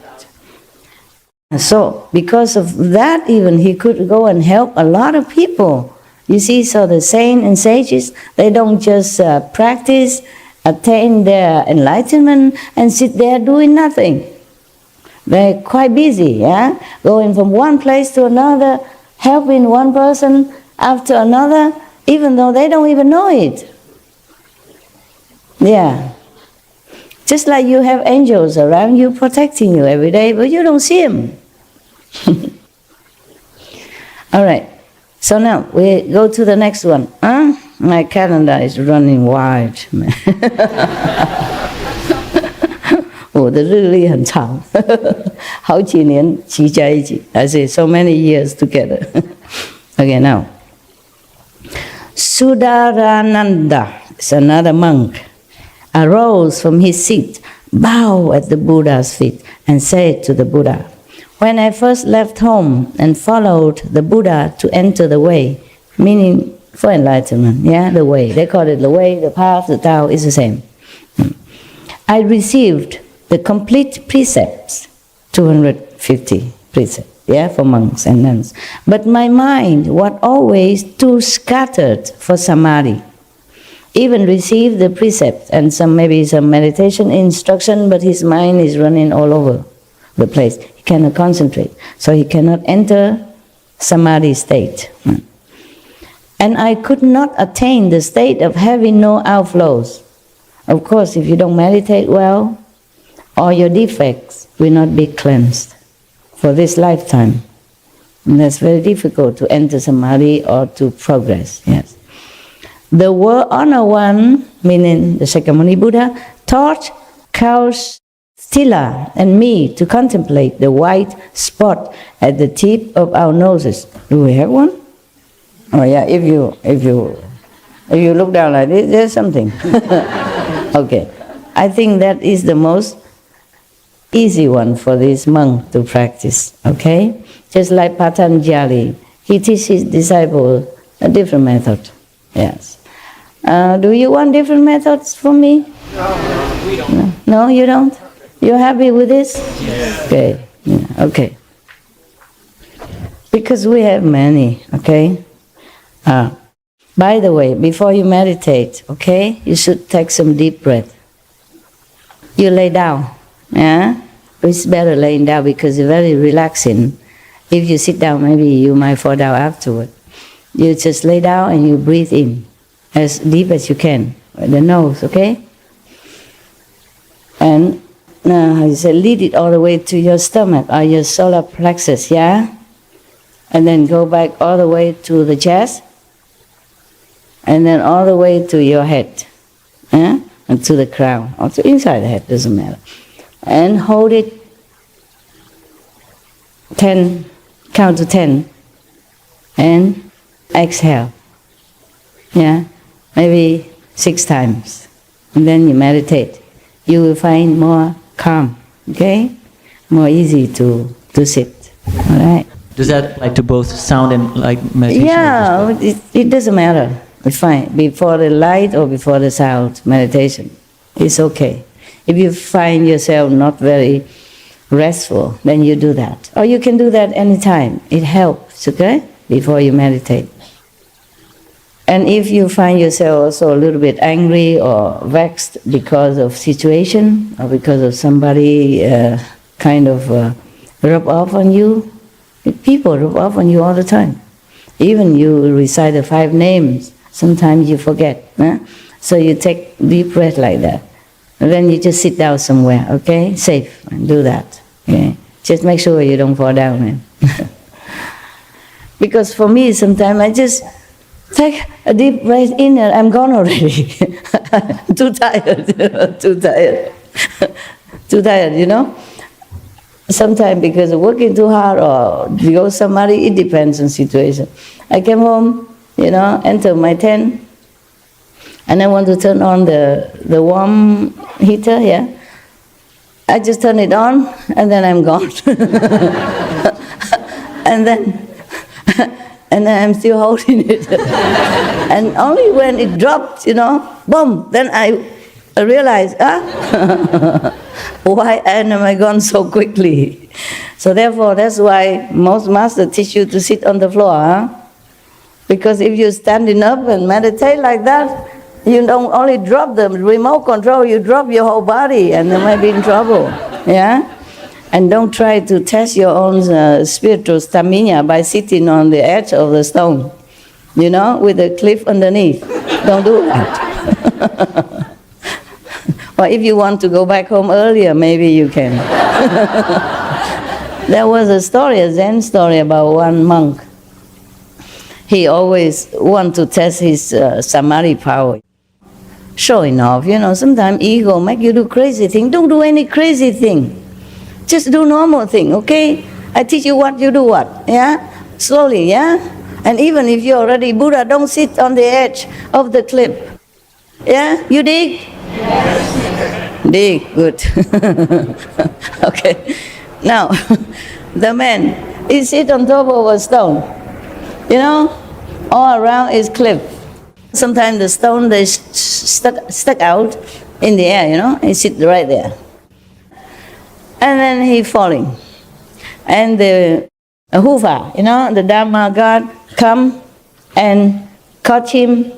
So, because of that even, he could go and help a lot of people. You see, so the saints and sages, they don't just practice, attain their enlightenment, and sit there doing nothing. They're quite busy, going from one place to another, helping one person after another, even though they don't even know it. Just like you have angels around you protecting you every day, but you don't see them. All right, so now we go to the next one. My calendar is running wild. 我的日历很长，好几年齐在一起。I say so many years together. Okay, now. Sudarananda is another monk. Arose from his seat, bowed at the Buddha's feet, and said to the Buddha, "When I first left home and followed the Buddha to enter the way," meaning for enlightenment, the way. They call it the way, the path, the Tao, is the same. I received the complete precepts, 250 precepts, for monks and nuns. But my mind was always too scattered for samadhi. Even received the precepts and maybe some meditation instruction, but his mind is running all over the place. He cannot concentrate, so he cannot enter samadhi state. And I could not attain the state of having no outflows. Of course, if you don't meditate well, all your defects will not be cleansed for this lifetime. And that's very difficult to enter samadhi or to progress, The World Honor One, meaning the Shakyamuni Buddha, taught Kaustila and me to contemplate the white spot at the tip of our noses. Do we have one? Oh yeah, if you look down like this, there's something. Okay, I think that is the most easy one for this monk to practice, okay? Just like Patanjali, he teaches his disciples a different method, Do you want different methods from me? No, we don't. No, you don't? You're happy with this? Yeah. Okay, okay. Because we have many, okay? By the way, before you meditate, okay, you should take some deep breath. You lay down, It's better laying down because it's very relaxing. If you sit down, maybe you might fall down afterward. You just lay down and you breathe in as deep as you can, with the nose, okay? And how you say, lead it all the way to your stomach or your solar plexus, yeah? And then go back all the way to the chest, and then all the way to your head, yeah? And to the crown, or to inside the head, doesn't matter. And hold it 10, count to 10, and exhale, yeah? Maybe 6 times, and then you meditate. You will find more calm, okay? More easy to sit, all right? Does that apply to both sound and like meditation? Yeah, it doesn't matter. It's fine. Before the light or before the sound meditation, it's okay. If you find yourself not very restful, then you do that. Or you can do that anytime. It helps, okay? Before you meditate. And if you find yourself also a little bit angry or vexed because of situation or because of somebody kind of rub off on you, people rub off on you all the time. Even you recite the 5 names, sometimes you forget. Huh? So you take deep breath like that. And then you just sit down somewhere, okay? Safe, and do that. Okay? Just make sure you don't fall down, man. Because for me, sometimes I just take a deep breath in and I'm gone already. Too tired, too tired. Too tired, you know? Sometimes because of working too hard or because somebody, it depends on situation. I came home, you know, enter my tent, and I want to turn on the warm heater, yeah? I just turn it on, and then I'm gone. and then I'm still holding it. And only when it dropped, you know, boom, then I realized, why am I gone so quickly? So therefore, that's why most masters teach you to sit on the floor, huh? Because if you're standing up and meditate like that, you don't only drop the remote control, you drop your whole body, and you might be in trouble, yeah? And don't try to test your own spiritual stamina by sitting on the edge of the stone, you know, with a cliff underneath. Don't do that. Or if you want to go back home earlier, maybe you can. There was a story, a Zen story about one monk. He always want to test his samadhi power. Showing off, you know, sometimes ego make you do crazy thing. Don't do any crazy thing. Just do normal thing, okay? I teach you what, you do what, yeah? Slowly, yeah? And even if you're already Buddha, don't sit on the edge of the cliff. Yeah? You dig? Yes. Dig, good. Okay. Now, the man, he sit on top of a stone. You know? All around is cliff. Sometimes the stone, they stuck out in the air, you know? He sit right there. And then he falling. And the Hufa, you know, the Dharma God come and caught him,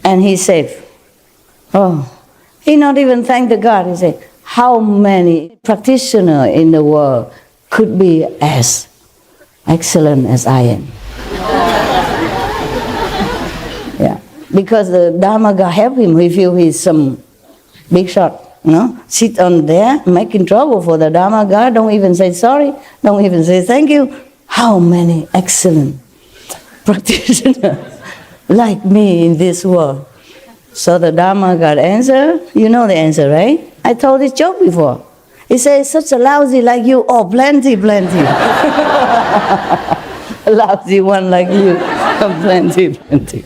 and he's safe. Oh, he not even thank the God. He say, how many practitioners in the world could be as excellent as I am? Yeah, because the Dharma God help him. He feel he's some big shot. You know, sit on there, making trouble for the Dharma God, don't even say sorry, don't even say thank you. How many excellent practitioners like me in this world? So the Dharma God answer, you know the answer, right? I told this joke before. He says, such a lousy like you, oh, plenty, plenty. A lousy one like you, plenty, plenty.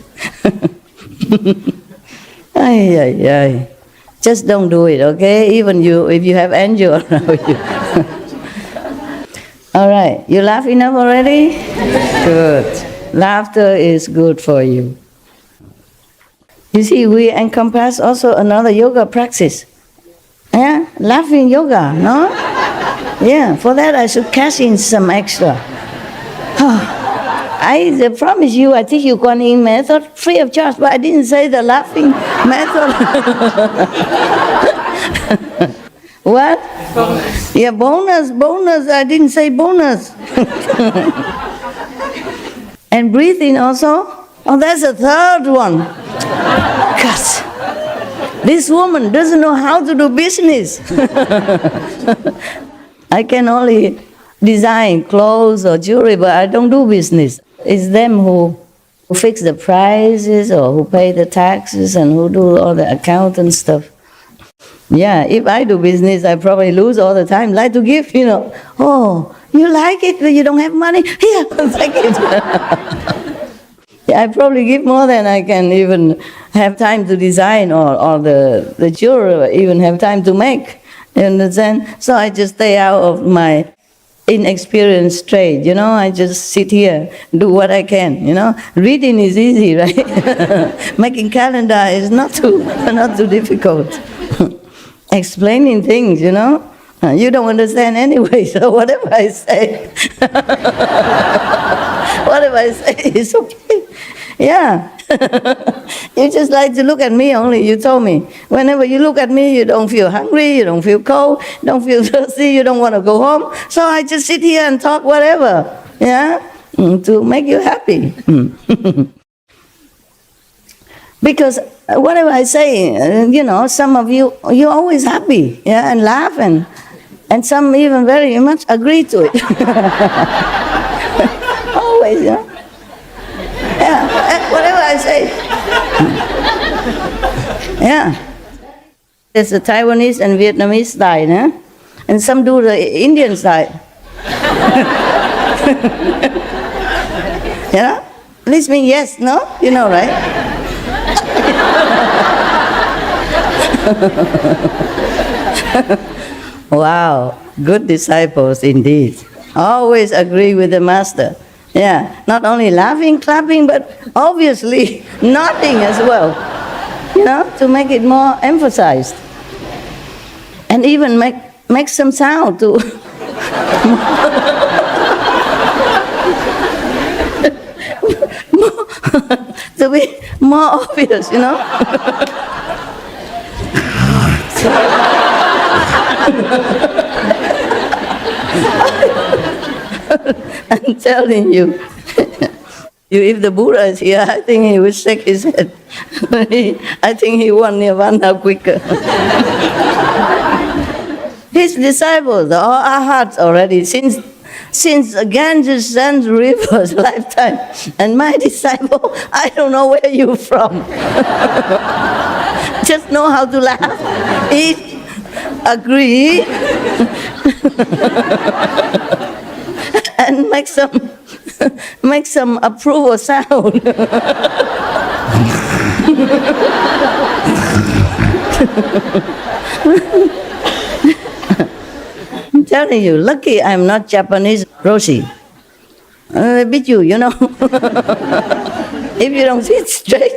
Ay, ay, ay. Just don't do it, okay? Even you, if you have angel around you. All right, you laugh enough already? Good. Laughter is good for you. You see, we encompass also another yoga practice. Yeah, laughing yoga, no? Yeah, for that I should cash in some extra. I promise you, I teach you Kuan Yin method free of charge, but I didn't say the laughing method. What? Bonus. Yeah, bonus, I didn't say bonus. And breathing also? Oh, that's a third one. This woman doesn't know how to do business. I can only design clothes or jewelry, but I don't do business. It's them who fix the prices or who pay the taxes and who do all the accountant stuff. Yeah, if I do business, I probably lose all the time. Like to give, oh, you like it, but you don't have money? Here, take it. Yeah, I probably give more than I can even have time to design or the jewelry even have time to make. You understand? So I just stay out of my inexperienced trade, I just sit here, do what I can, Reading is easy, right? Making calendar is not too difficult. Explaining things, you don't understand anyway, so whatever I say, is okay. Yeah. You just like to look at me only, you told me. Whenever you look at me, you don't feel hungry, you don't feel cold, don't feel thirsty, you don't want to go home. So I just sit here and talk whatever, to make you happy. Because whatever I say, some of you, you're always happy, and laugh, and some even very much agree to it. Always, Yeah, whatever I say. Yeah. There's the Taiwanese and Vietnamese style, and some do the Indian style. Please mean yes, no? You know, right? Wow, good disciples indeed. Always agree with the master. Yeah, not only laughing, clapping, but obviously nodding as well, to make it more emphasized. And even make some sound to to be more obvious, I'm telling you, if the Buddha is here, I think he will shake his head. I think he won nirvana quicker. His disciples are arhats already since Ganges and River's lifetime. And my disciple, I don't know where you're from. Just know how to laugh, eat, agree, and make some approval sound. I'm telling you, lucky I'm not Japanese Roshi. I beat you, If you don't sit straight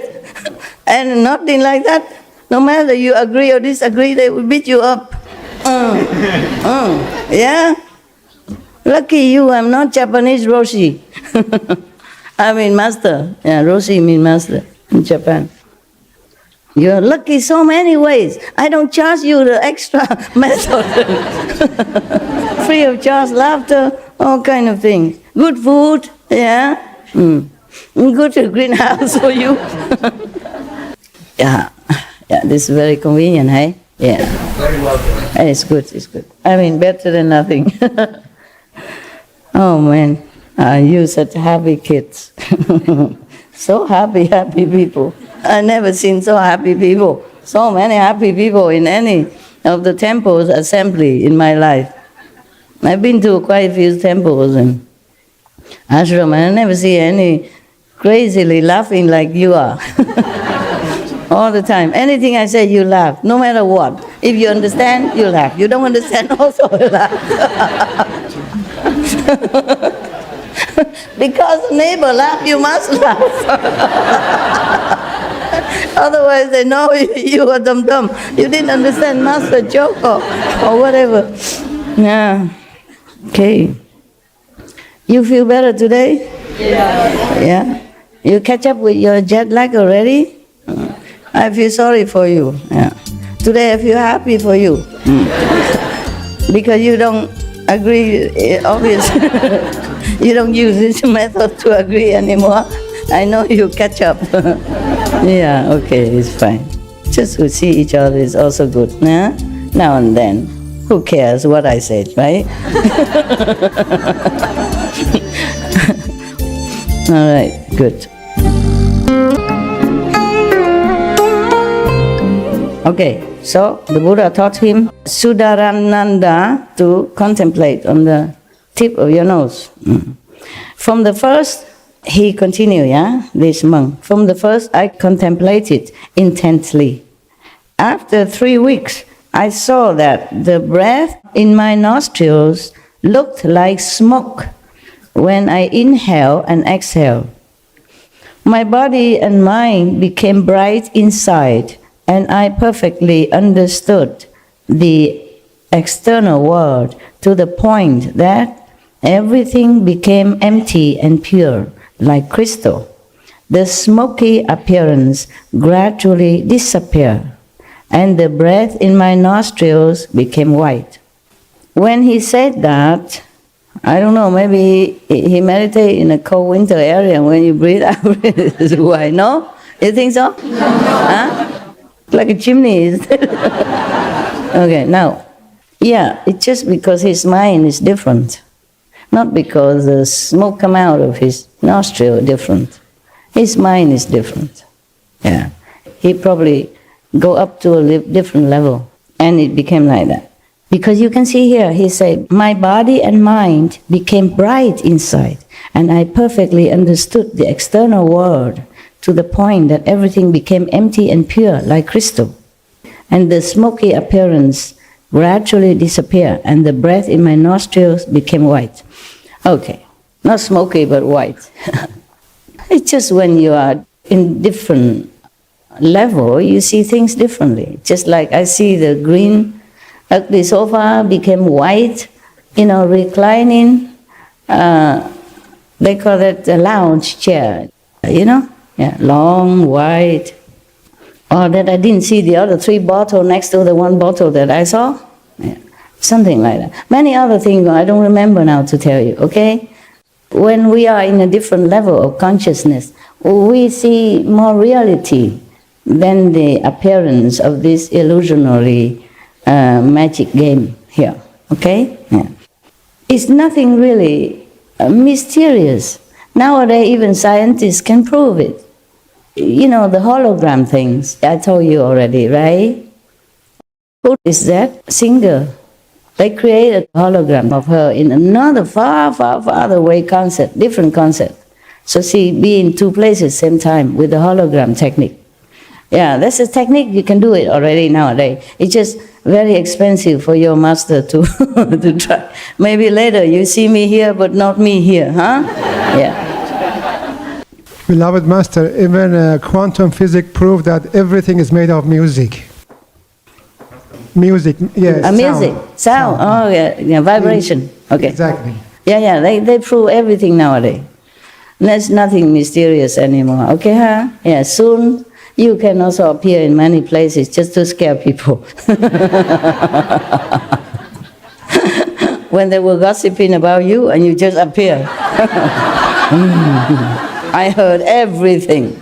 and nothing like that, no matter you agree or disagree, they will beat you up. Yeah? Lucky you, I'm not Japanese Roshi. I mean master. Yeah, Roshi means master in Japan. You're lucky so many ways. I don't charge you the extra method. Free of charge, laughter, all kind of things. Good food, yeah. Good greenhouse for you. Yeah, this is very convenient, hey? Yeah. Very well done. It's good. I mean, better than nothing. Oh man, you such happy kids. So happy people. I never seen so happy people. So many happy people in any of the temples assembly in my life. I've been to quite a few temples and ashram, and I never see any crazily laughing like you are. All the time. Anything I say, you laugh, no matter what. If you understand, you laugh. You don't understand, also you laugh. Because the neighbor laughed, you must laugh. Otherwise they know you are dumb. You didn't understand master joke or whatever. Yeah. Okay. You feel better today? Yeah. You catch up with your jet lag already? I feel sorry for you. Yeah. Today I feel happy for you. Because you don't agree, obviously. You don't use this method to agree anymore. I know you catch up. Yeah, okay, it's fine. Just to see each other is also good, nah? Now and then. Who cares what I said, right? All right, good. Okay, so the Buddha taught him Sudarananda to contemplate on the tip of your nose. From the first, he continued, this monk. From the first, I contemplated intently. After 3 weeks, I saw that the breath in my nostrils looked like smoke when I inhale and exhale. My body and mind became bright inside, and I perfectly understood the external world to the point that everything became empty and pure, like crystal. The smoky appearance gradually disappeared, and the breath in my nostrils became white. When he said that, I don't know, maybe he meditated in a cold winter area, and when you breathe out, it's white. No? You think so? Huh? Like a chimney, is it? Okay, now, it's just because his mind is different. Not because the smoke come out of his nostril different. His mind is different. He probably go up to a different level, and it became like that. Because you can see here, he said, my body and mind became bright inside, and I perfectly understood the external world to the point that everything became empty and pure, like crystal. And the smoky appearance gradually disappeared, and the breath in my nostrils became white. Okay, not smoky, but white. It's just when you are in different level, you see things differently. Just like I see the green ugly sofa became white, reclining. They call it a lounge chair, long, white. Or that I didn't see the other 3 bottles next to the 1 bottle that I saw. Something like that. Many other things I don't remember now to tell you, okay? When we are in a different level of consciousness, we see more reality than the appearance of this illusionary magic game here, okay? It's nothing really mysterious. Nowadays, even scientists can prove it. The hologram things, I told you already, right? Who is that singer? They created a hologram of her in another far, far, farther away concept, different concept. So she be in 2 places same time with the hologram technique. That's a technique, you can do it already nowadays. It's just very expensive for your master to to try. Maybe later you see me here, but not me here, huh? Beloved Master, even quantum physics proved that everything is made of music. Music, yes. Sound. Oh, vibration. Okay. Exactly. They prove everything nowadays. There's nothing mysterious anymore. Okay, huh? Soon you can also appear in many places just to scare people. When they were gossiping about you and you just appear. I heard everything.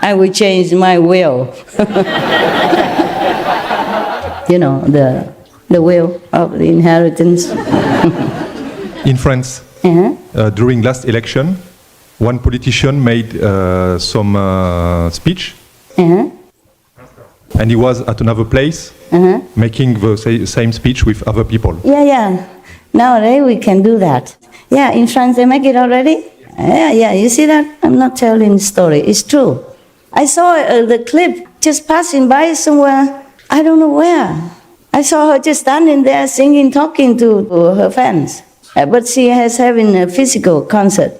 I will change my will. The will of the inheritance. In France, during last election, one politician made some speech, and he was at another place making the same speech with other people. Nowadays we can do that. In France they make it already. You see that? I'm not telling the story. It's true. I saw the clip just passing by somewhere. I don't know where. I saw her just standing there singing, talking to her fans. But she has having a physical concert,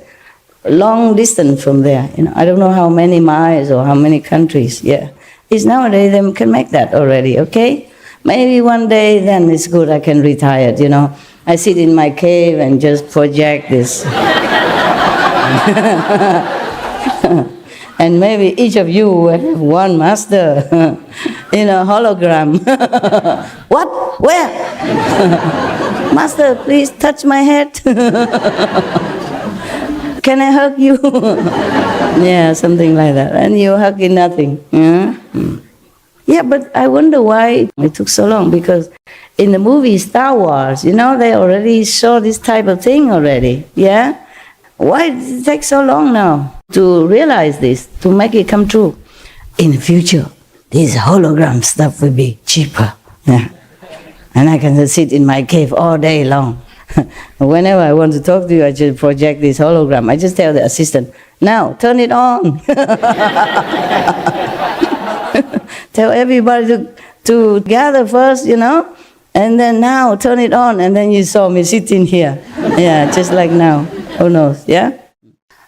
long distance from there. I don't know how many miles or how many countries. It's nowadays they can make that already, okay? Maybe one day then it's good I can retire, I sit in my cave and just project this. And maybe each of you will have one master in a hologram. What? Where? Master, please touch my head. Can I hug you? Something like that. And you're hugging nothing. Yeah, but I wonder why it took so long, because in the movie Star Wars, you know, they already saw this type of thing already, yeah? Why did it take so long now to realize this, to make it come true? In the future, this hologram stuff will be cheaper, yeah? And I can just sit in my cave all day long. Whenever I want to talk to you, I just project this hologram. I just tell the assistant, now, turn it on. Tell everybody to gather first, you know, and then now turn it on, and then you saw me sitting here. Yeah, just like now. Who knows, yeah?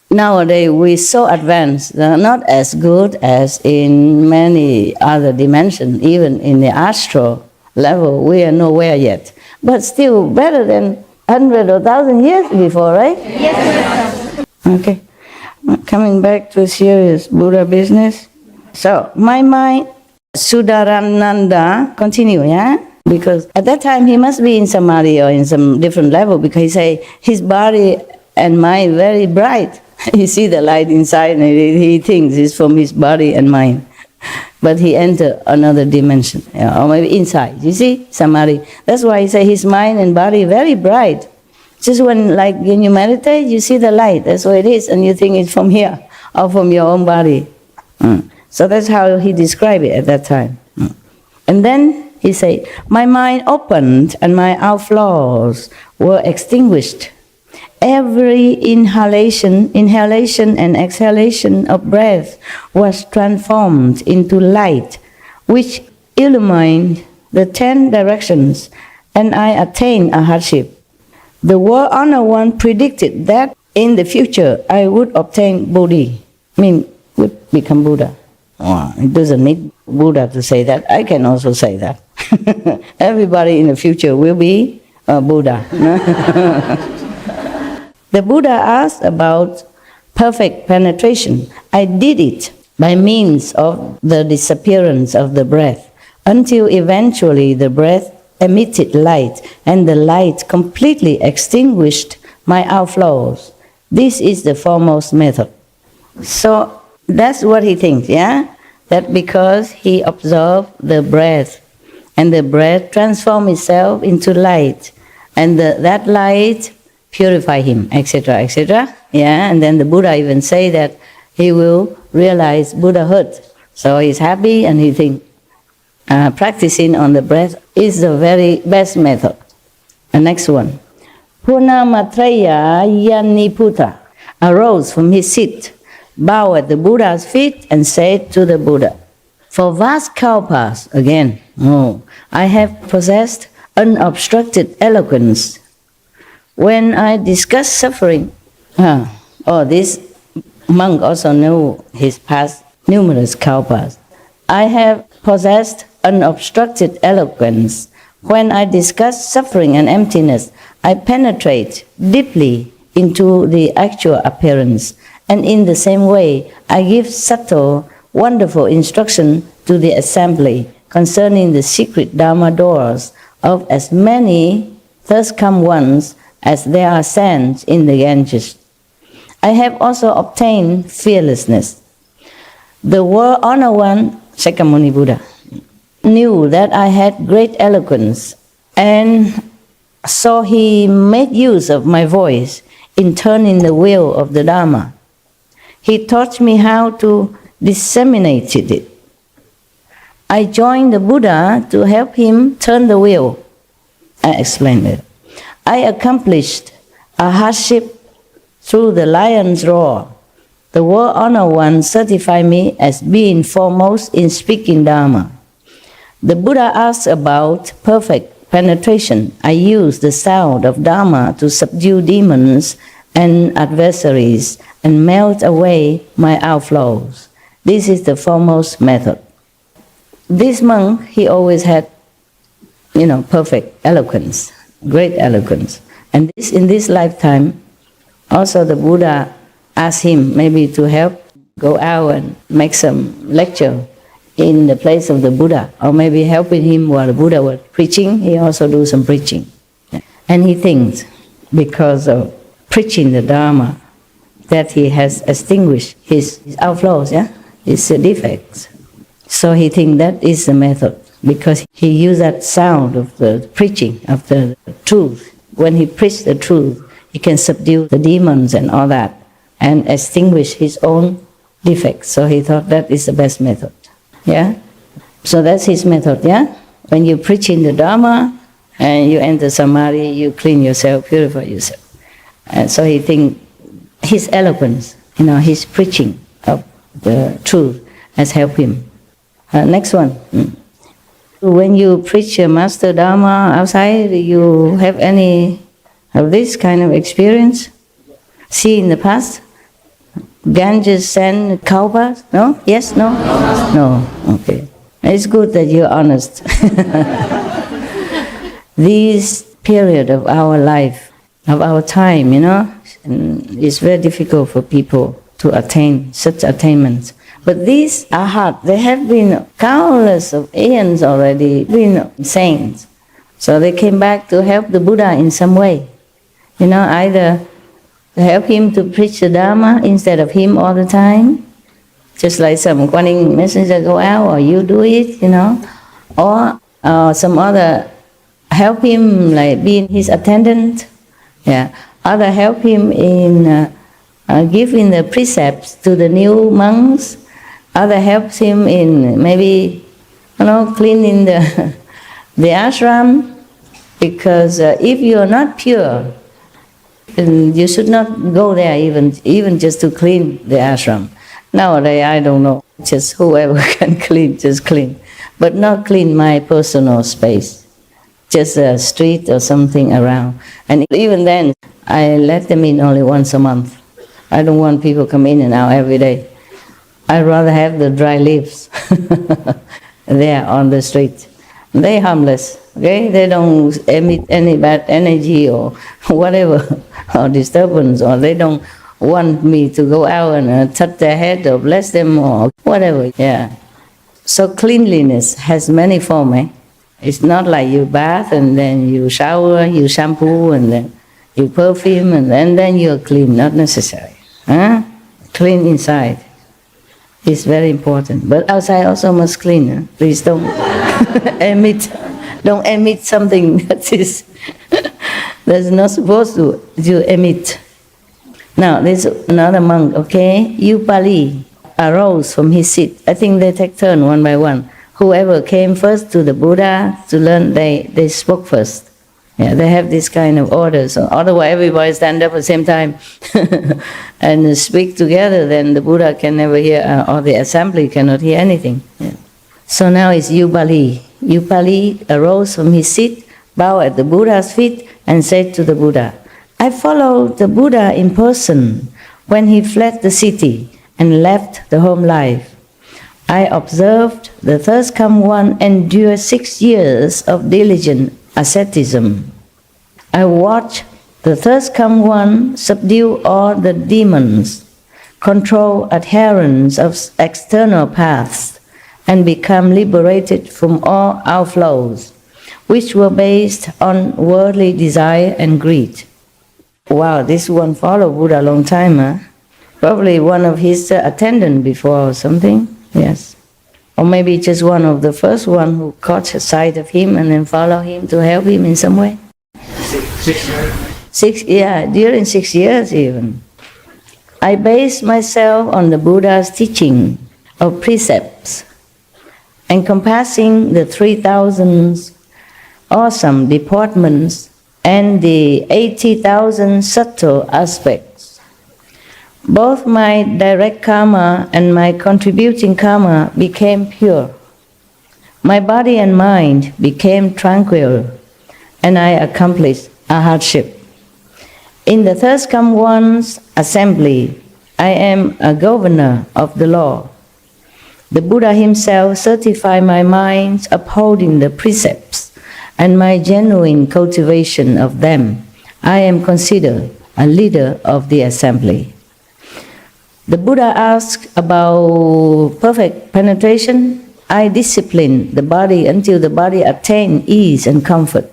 Nowadays, we're so advanced, not as good as in many other dimensions, even in the astral level, we are nowhere yet. But still better than 100 or 1,000 years before, right? Yes. Okay. Coming back to serious Buddha business. So, my mind, Sudarananda, continue, yeah? Because at that time he must be in samadhi or in some different level, because he say his body and mind very bright. You see the light inside and he thinks it's from his body and mind. But he enter another dimension, or maybe inside, you see, samadhi. That's why he say his mind and body very bright. Just when you meditate, you see the light, that's what it is, and you think it's from here, or from your own body. So that's how he described it at that time. And then he said, my mind opened and my outflows were extinguished. Every inhalation and exhalation of breath was transformed into light, which illumined the 10 directions, and I attained a hardship. The World Honor One predicted that in the future I would obtain Bodhi, would become Buddha. Oh, it doesn't need Buddha to say that. I can also say that. Everybody in the future will be a Buddha. The Buddha asked about perfect penetration. I did it by means of the disappearance of the breath, until eventually the breath emitted light, and the light completely extinguished my outflows. This is the foremost method. So that's what he thinks, yeah? That because he observed the breath, and the breath transformed itself into light, and that light purify him, etc., etc. Yeah, and then the Buddha even say that he will realize Buddhahood. So he's happy, and he thinks practicing on the breath is the very best method. The next one. Purnamatraya Yaniputra arose from his seat, bowed at the Buddha's feet, and said to the Buddha, for vast kalpas, again, I have possessed unobstructed eloquence. When I discuss suffering, this monk also knew his past numerous kalpas. I have possessed unobstructed eloquence. When I discuss suffering and emptiness, I penetrate deeply into the actual appearance, and in the same way, I give subtle, wonderful instruction to the assembly concerning the secret Dharma doors of as many thus come ones as there are sands in the Ganges. I have also obtained fearlessness. The World Honor One, Shakyamuni Buddha, knew that I had great eloquence, and so he made use of my voice in turning the wheel of the Dharma. He taught me how to disseminate it. I joined the Buddha to help him turn the wheel. I explained it. I accomplished a hardship through the lion's roar. The World Honor One certified me as being foremost in speaking Dharma. The Buddha asked about perfect penetration. I used the sound of Dharma to subdue demons and adversaries and melt away my outflows. This is the foremost method. This monk, he always had, perfect eloquence, great eloquence. And in this lifetime, also the Buddha asked him maybe to help go out and make some lecture in the place of the Buddha, or maybe helping him while the Buddha was preaching, he also do some preaching. And he thinks, because of preaching the Dharma, that he has extinguished his outflows, his defects. So he thinks that is the method, because he used that sound of the preaching of the truth. When he preached the truth, he can subdue the demons and all that, and extinguish his own defects. So he thought that is the best method. Yeah? So that's his method, yeah? When you preach in the Dharma, and you enter Samadhi, you clean yourself, purify yourself. And so he thinks his eloquence, his preaching of the truth has helped him. Next one. When you preach a Master Dharma outside, you have any of this kind of experience? See in the past? Ganges send cow baths? No? Yes? No? No. Okay. It's good that you're honest. This period of our life, of our time, it's very difficult for people to attain such attainments. But these arhat, they have been countless of aeons already, been saints. So they came back to help the Buddha in some way. Either to help him to preach the Dharma instead of him all the time, just like some Guan messenger go out, or you do it, or some other help him, like being his attendant. Yeah. Other help him in giving the precepts to the new monks. Other helps him in maybe, cleaning the ashram. Because if you are not pure, you should not go there even just to clean the ashram. Nowadays, I don't know, just whoever can clean, just clean. But not clean my personal space, just a street or something around. And even then, I let them in only once a month. I don't want people come in and out every day. I'd rather have the dry leaves there on the street. They're harmless, okay? They don't emit any bad energy or whatever, or disturbance, or they don't want me to go out and touch their head or bless them or whatever, yeah. So cleanliness has many forms, It's not like you bath and then you shower, you shampoo and then you perfume and then you're clean, not necessary. Clean inside is very important. But outside also must clean. Please don't emit something that's not supposed to emit. Now, there's another monk, okay? Upali arose from his seat. I think they take turn one by one. Whoever came first to the Buddha to learn, they spoke first. Yeah, they have this kind of order. So otherwise, everybody stand up at the same time and speak together. Then the Buddha can never hear, or the assembly cannot hear anything. Yeah. So now it's Upali. Upali arose from his seat, bowed at the Buddha's feet, and said to the Buddha, "I followed the Buddha in person when he fled the city and left the home life. I observed the first come one endure 6 years of diligent asceticism. I watched the first come one subdue all the demons, control adherents of external paths, and become liberated from all outflows, which were based on worldly desire and greed." Wow, this one followed Buddha a long time, huh? Probably one of his attendants before or something, yes. Or maybe just one of the first one who caught sight of him and then followed him to help him in some way. 6 years? During 6 years even. I based myself on the Buddha's teaching of precepts, encompassing the 3,000 awesome deportments and the 80,000 subtle aspects. Both my direct karma and my contributing karma became pure. My body and mind became tranquil, and I accomplished a hardship. In the first come one's assembly, I am a governor of the law. The Buddha himself certified my mind's upholding the precepts and my genuine cultivation of them. I am considered a leader of the assembly. The Buddha asked about perfect penetration. I disciplined the body until the body attained ease and comfort.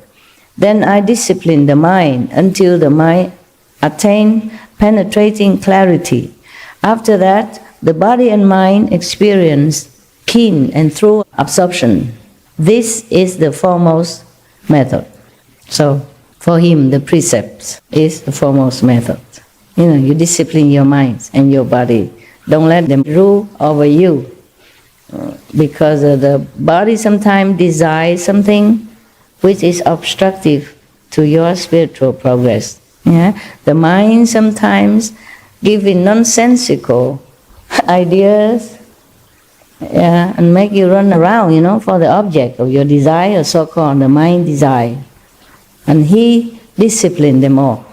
Then I disciplined the mind until the mind attained penetrating clarity. After that, the body and mind experienced keen and through absorption. This is the foremost method. So for him, the precepts is the foremost method. You discipline your mind and your body. Don't let them rule over you. Because the body sometimes desires something which is obstructive to your spiritual progress. Yeah? The mind sometimes giving nonsensical ideas, and make you run around, for the object of your desire, so-called the mind desire. And he disciplined them all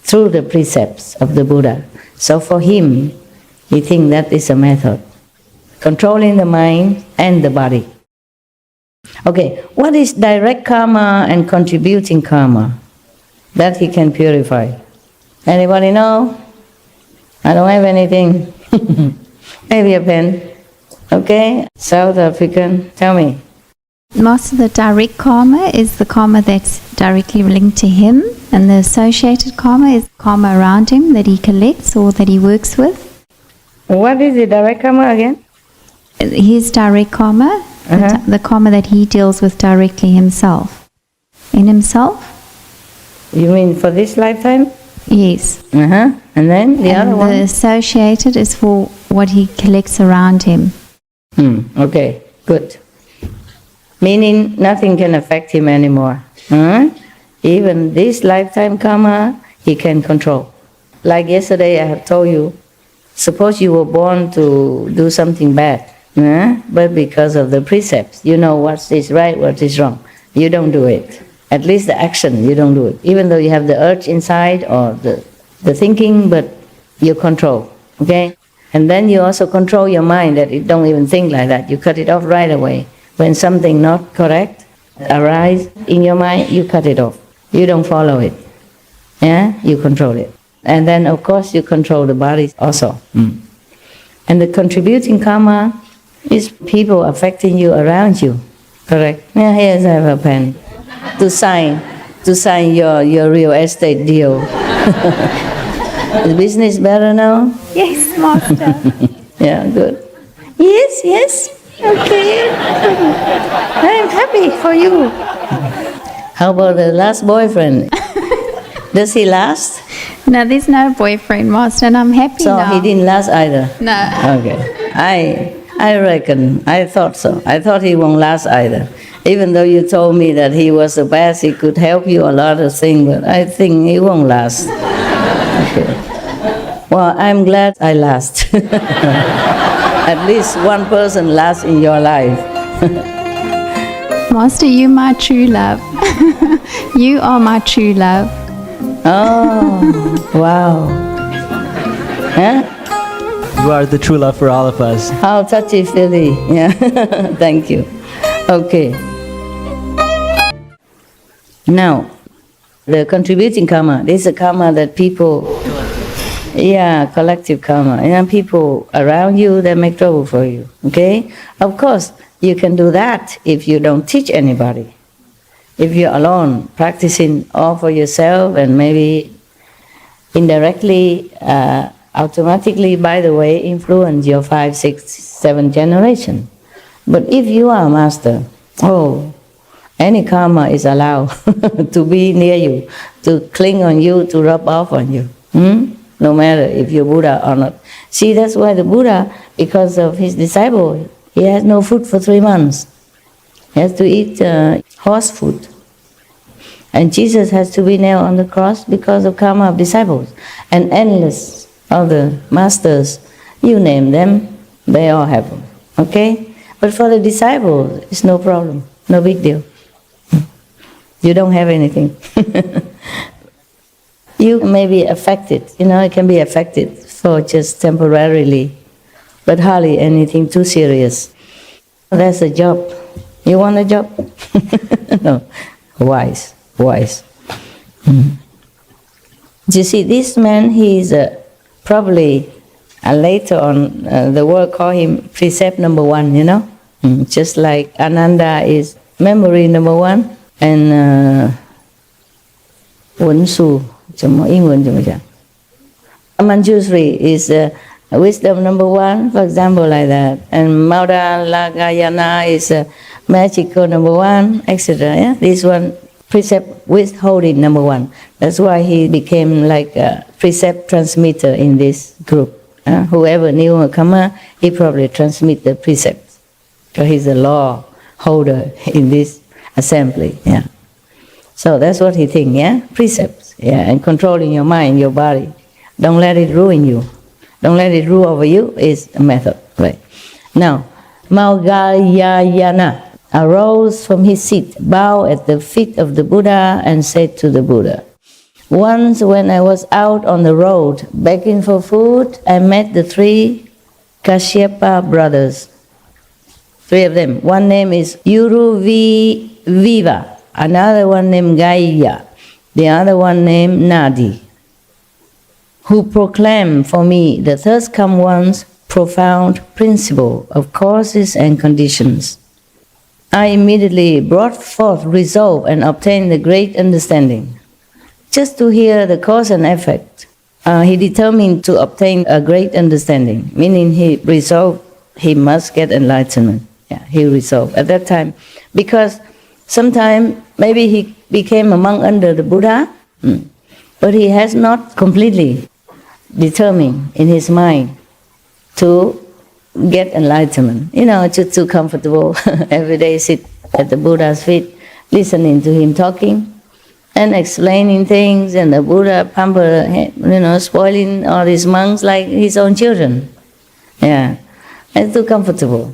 through the precepts of the Buddha. So for him, he thinks that is a method. Controlling the mind and the body. Okay, what is direct karma and contributing karma? That he can purify. Anybody know? I don't have anything. Maybe a pen. Okay, South African, tell me. Most of the direct karma is the karma that's directly linked to him, and the associated karma is karma around him that he collects or that he works with. What is the direct karma again? His direct karma, the karma that he deals with directly himself. In himself? You mean for this lifetime? Yes. And then the other one? The associated is for what he collects around him. Okay, good. Meaning nothing can affect him anymore. Even this lifetime karma, he can control. Like yesterday I have told you, suppose you were born to do something bad, but because of the precepts, you know what is right, what is wrong. You don't do it. At least the action, you don't do it. Even though you have the urge inside or the thinking, but you control, okay? And then you also control your mind that it don't even think like that. You cut it off right away. When something not correct arises in your mind, you cut it off. You don't follow it. You control it. And then, of course, you control the body also. And the contributing karma is people affecting you around you. Correct? Yeah, here's I have a pen. To sign your real estate deal. Is business better now? Yes, Master. Yeah, good. Yes. Okay. I'm happy for you. How about the last boyfriend? Does he last? No, there's no boyfriend, Master, and I'm happy So now. he didn't last either? No. Okay. I reckon. I thought so. I thought he won't last either. Even though you told me that he was the best, he could help you a lot of things, but I think he won't last. Okay. Well, I'm glad I last. At least one person lasts in your life. Master, you're my true love. You are my true love. Oh, wow. You are the true love for all of us. How touchy-feely. Yeah. Thank you. Okay. Now, the contributing karma. This is a karma that people, collective karma. People around you that make trouble for you. Okay? Of course, you can do that if you don't teach anybody. If you're alone, practicing all for yourself and maybe indirectly, automatically, by the way, influence your 5, 6, 7 generation. But if you are a master, any karma is allowed to be near you, to cling on you, to rub off on you. No matter if you're Buddha or not. See, that's why the Buddha, because of his disciple, he has no food for 3 months. He has to eat horse food. And Jesus has to be nailed on the cross because of karma of disciples. And endless other masters, you name them, they all have them. Okay? But for the disciples, it's no problem, no big deal. You don't have anything. You may be affected, it can be affected for just temporarily, but hardly anything too serious. That's a job. You want a job? No. Wise. You see, this man, he is probably later on, the world call him precept number 1, just like Ananda is memory number 1, and 文殊, Manjushri is wisdom number one, for example, like that. And Maudalagayana is magical number one, etc. Yeah? This one, precept withholding number one. That's why he became like a precept transmitter in this group. Whoever knew a karma, he probably transmit the precepts. Because he's a law holder in this assembly. Yeah. So that's what he thinks, yeah? Precepts. Yeah, and controlling your mind, your body. Don't let it ruin you. Don't let it rule over you is a method. Right. Now, Maudalagayana arose from his seat, bowed at the feet of the Buddha, and said to the Buddha, once when I was out on the road begging for food, I met the three Kashyapa brothers. Three of them. One name is Uruviva, another one named Gaya, the other one named Nadi, who proclaimed for me the thirst come one's profound principle of causes and conditions. I immediately brought forth resolve and obtained the great understanding. Just to hear the cause and effect, he determined to obtain a great understanding, meaning he resolved he must get enlightenment. Yeah, he resolved at that time. Because sometime maybe he became a monk under the Buddha, but he has not completely determined in his mind to get enlightenment. You know, just too comfortable. Every day sit at the Buddha's feet, listening to him talking and explaining things, and the Buddha pamper, spoiling all these monks like his own children. Yeah, it's too comfortable.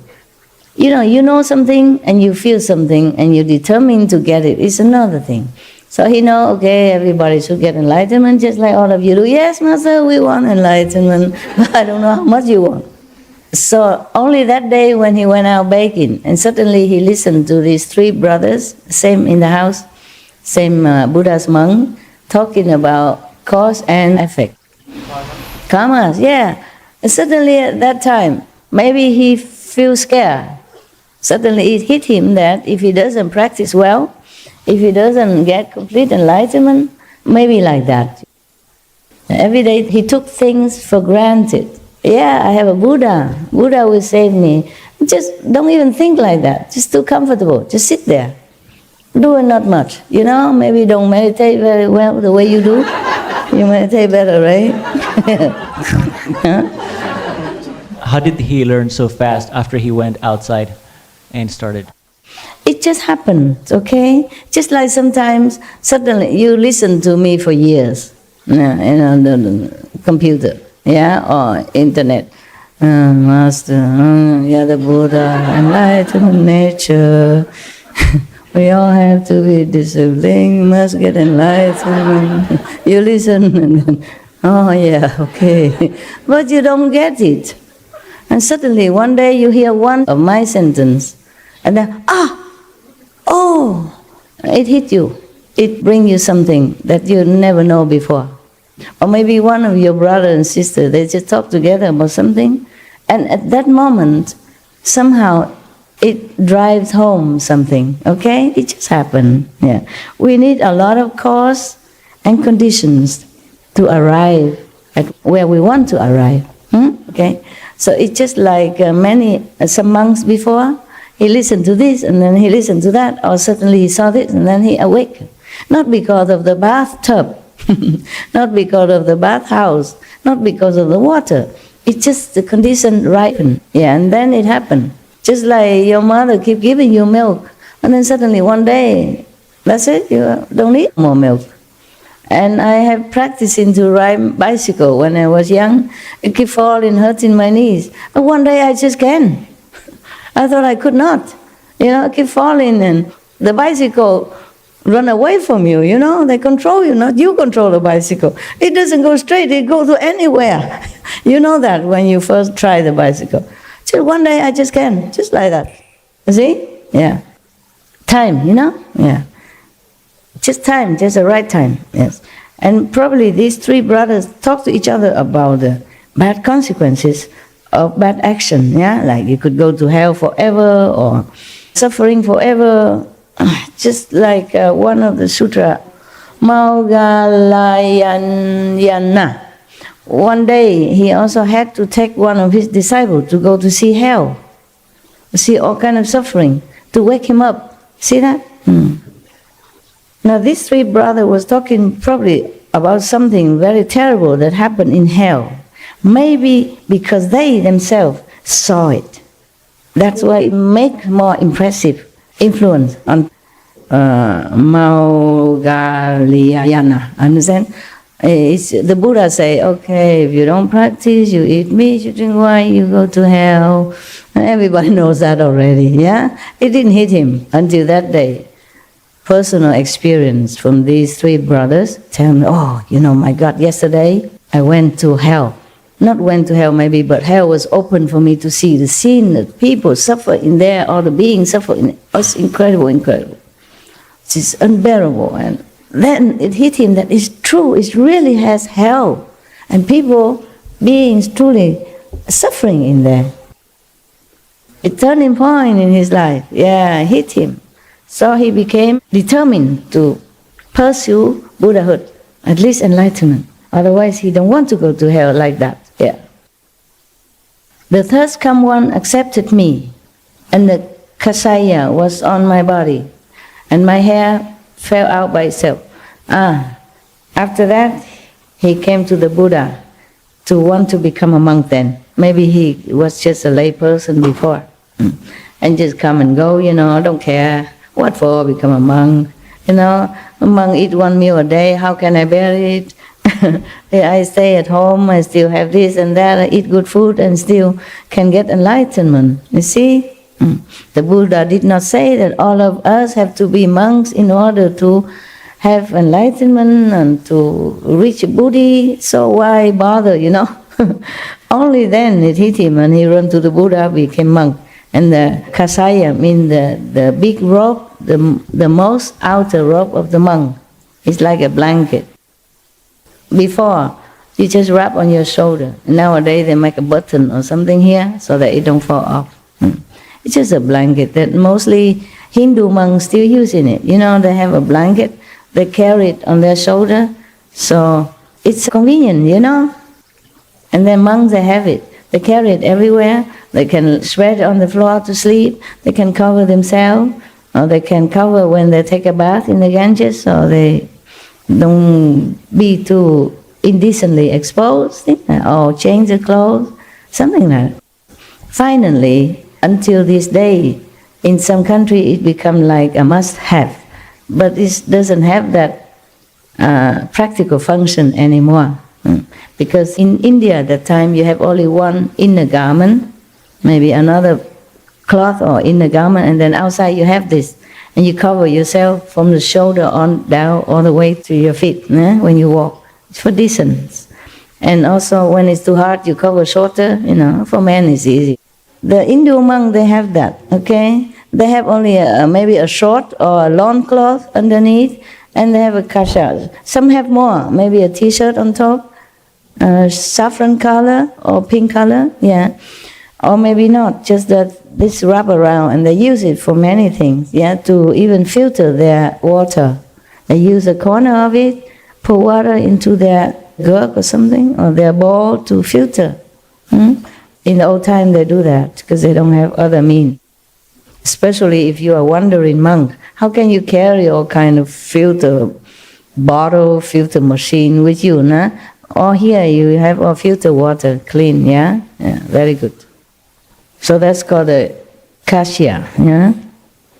You know something and you feel something and you're determined to get it. It's another thing. So he know, okay, everybody should get enlightenment just like all of you do. Yes, Master, we want enlightenment. I don't know how much you want. So only that day when he went out begging, and suddenly he listened to these three brothers, same in the house, same Buddha's monk, talking about cause and effect. Karmas, yeah. And suddenly at that time, maybe he feels scared. Suddenly it hit him that if he doesn't practice well, if he doesn't get complete enlightenment, maybe like that. Every day he took things for granted. Yeah, I have a Buddha. Buddha will save me. Just don't even think like that. Just too comfortable. Just sit there. Doing not much. Maybe don't meditate very well the way you do. You meditate better, right? How did he learn so fast after he went outside and started? It just happened, okay? Just like sometimes, suddenly, you listen to me for years, the computer, or internet. Master, the Buddha, enlightenment nature. We all have to be disciplined, must get enlightenment. You listen and then, oh yeah, okay. But you don't get it. And suddenly, one day you hear one of my sentence, and then, it hit you. It brings you something that you never know before. Or maybe one of your brother and sister, they just talk together about something, and at that moment, somehow it drives home something, okay? It just happened, yeah. We need a lot of cause and conditions to arrive at where we want to arrive, okay? So it's just like some monks before, he listened to this and then he listened to that, or suddenly he saw this and then he awakened. Not because of the bathtub, not because of the bathhouse, not because of the water. It's just the condition ripened, and then it happened. Just like your mother keep giving you milk, and then suddenly one day, that's it, you don't need more milk. And I have practicing to ride bicycle when I was young. It keep falling, hurting my knees. But one day I just can. I thought I could not. I keep falling, and the bicycle run away from you, They control you, not you control the bicycle. It doesn't go straight, it goes to anywhere. You know that when you first try the bicycle. Just one day I just can, just like that. See? Yeah. Time, Yeah. Just time, just the right time, yes. And probably these three brothers talk to each other about the bad consequences of bad action, like you could go to hell forever or suffering forever. Just like one of the sutra, Maudalagayana, one day he also had to take one of his disciples to go to see hell, see all kind of suffering, to wake him up. See that? Now these three brothers was talking probably about something very terrible that happened in hell. Maybe because they themselves saw it. That's why it makes more impressive influence on Maugalyayana. Understand? The Buddha say, okay, if you don't practice, you eat meat, you drink wine, you go to hell. Everybody knows that already, yeah? It didn't hit him until that day. Personal experience from these three brothers tell me, oh, my God, yesterday I went to hell. Not went to hell maybe, but hell was open for me to see the scene that people suffer in there, all the beings suffer in it. It's incredible, incredible. It's unbearable. And then it hit him that it's true, it really has hell. And people, beings truly suffering in there. A turning point in his life, hit him. So he became determined to pursue Buddhahood, at least enlightenment. Otherwise he don't want to go to hell like that. Yeah. The third come one accepted me, and the kasaya was on my body, and my hair fell out by itself. After that, he came to the Buddha to want to become a monk then. Maybe he was just a lay person before. And just come and go, don't care. What for, become a monk? A monk eat one meal a day, how can I bear it? I stay at home, I still have this and that, I eat good food and still can get enlightenment. You see? The Buddha did not say that all of us have to be monks in order to have enlightenment and to reach Buddhi, so why bother, Only then it hit him and he ran to the Buddha, became monk. And the kasaya means the big robe, the most outer robe of the monk. It's like a blanket. Before, you just wrap on your shoulder. Nowadays they make a button or something here so that it don't fall off. It's just a blanket that mostly Hindu monks still using it. They have a blanket, they carry it on their shoulder, so it's convenient, And then monks, they have it. They carry it everywhere. They can spread it on the floor to sleep. They can cover themselves, or they can cover when they take a bath in the Ganges, so they don't be too indecently exposed, or change the clothes, something like that. Finally, until this day, in some country it becomes like a must-have, but it doesn't have that practical function anymore. Because in India at that time you have only one inner garment, maybe another cloth or inner garment, and then outside you have this. And you cover yourself from the shoulder on down all the way to your feet when you walk. It's for distance. And also when it's too hot, you cover shorter, for men it's easy. The Hindu monk, they have that, okay? They have only maybe a short or a long cloth underneath, and they have a kasha. Some have more, maybe a t-shirt on top, saffron color or pink color, or maybe not, just that this wrap around, and they use it for many things, to even filter their water. They use a corner of it, pour water into their gurk or something, or their bowl to filter. In the old time they do that, because they don't have other means. Especially if you are wandering monk, how can you carry all kind of filter bottle, filter machine with you, Or here you have all filter water, clean, yeah, very good. So that's called a kasya,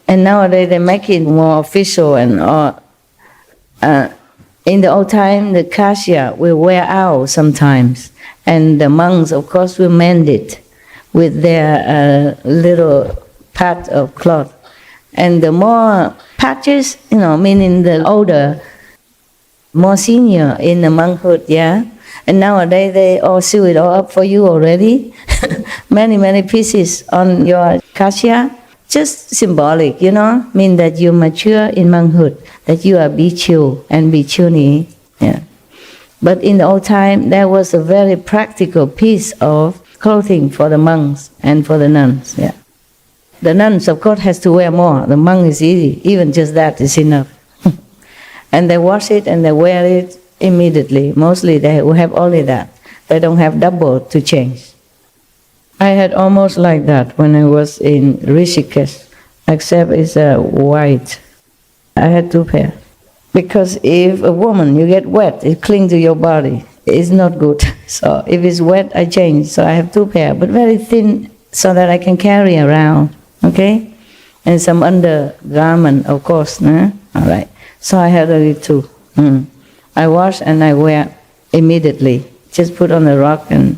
And nowadays they make it more official and in the old time the kasya will wear out sometimes, and the monks of course will mend it with their little part of cloth. And the more patches, meaning the older, more senior in the monkhood, And nowadays they all sew it all up for you already. many pieces on your kasya. Just symbolic, mean that you mature in monkhood, that you are bhikkhu and bhikkhuni. But in the old time, there was a very practical piece of clothing for the monks and for the nuns. The nuns, of course, has to wear more. The monk is easy. Even just that is enough. And they wash it and they wear it immediately. Mostly they will have only that. They don't have double to change. I had almost like that when I was in Rishikesh, except it's white. I had 2 pair. Because if a woman, you get wet, it clings to your body. It's not good. So if it's wet, I change. So I have 2 pair, but very thin so that I can carry around. Okay? And some undergarment, of course. All right. So I had only 2. I wash and I wear immediately. Just put on the rock and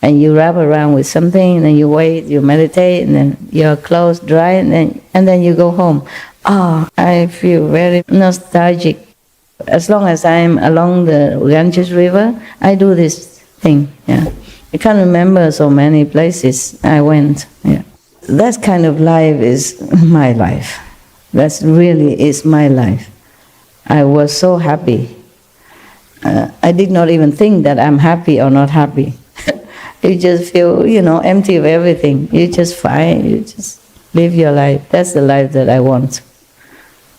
you wrap around with something, and then you wait, you meditate, and then your clothes dry, and then you go home. Oh, I feel very nostalgic. As long as I'm along the Ganges River, I do this thing. Yeah, I can't remember so many places I went. Yeah, that kind of life is my life. That really is my life. I was so happy. I did not even think that I'm happy or not happy. You just feel, empty of everything. You just fine. You just live your life. That's the life that I want.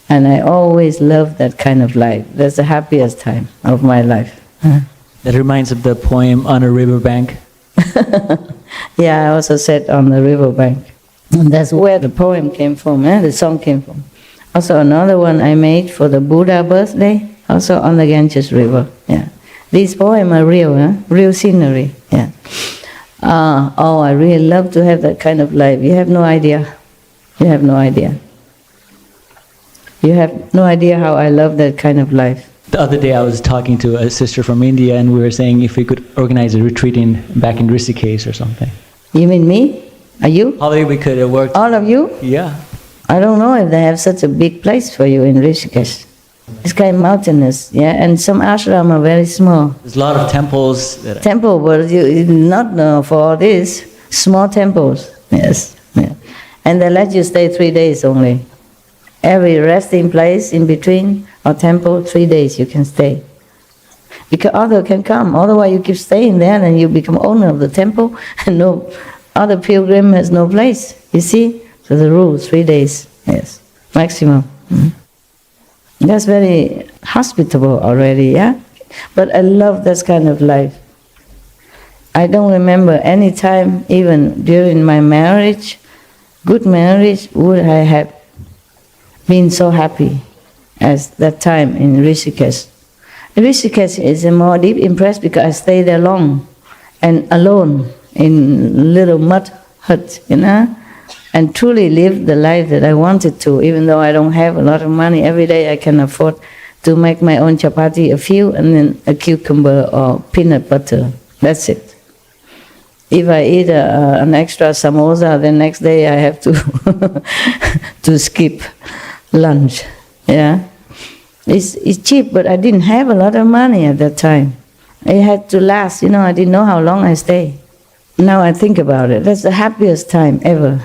And I always love that kind of life. That's the happiest time of my life. That reminds of the poem On a Riverbank. Yeah, I also said On the Riverbank. And that's where the poem came from, the song came from. Also another one I made for the Buddha birthday, also on the Ganges River. Yeah. These poems are real, real scenery. Yeah. I really love to have that kind of life. You have no idea. You have no idea. You have no idea how I love that kind of life. The other day I was talking to a sister from India, and we were saying if we could organize a retreat back in Rishikesh or something. You mean me? Are you? Probably we could have worked. All of you? Yeah. I don't know if they have such a big place for you in Rishikesh. It's kind of mountainous, and some ashram are very small. There's a lot of temples. Temple, but you not for all this. Small temples, yes. Yeah. And they let you stay 3 days only. Every resting place in between or temple, 3 days you can stay. Because others can come, otherwise you keep staying there and you become owner of the temple and no other pilgrim has no place, you see? So the rule, 3 days, yes, maximum. That's very hospitable already, yeah? But I love this kind of life. I don't remember any time, even during my marriage, good marriage, would I have been so happy as that time in Rishikesh. Rishikesh is a more deep impressed because I stayed there long and alone in little mud hut, and truly lived the life that I wanted to, even though I don't have a lot of money. Every day I can afford to make my own chapati, a few, and then a cucumber or peanut butter. That's it. If I eat an extra samosa, the next day I have to to skip lunch. Yeah, it's cheap, but I didn't have a lot of money at that time. It had to last. I didn't know how long I stay. Now I think about it, that's the happiest time ever,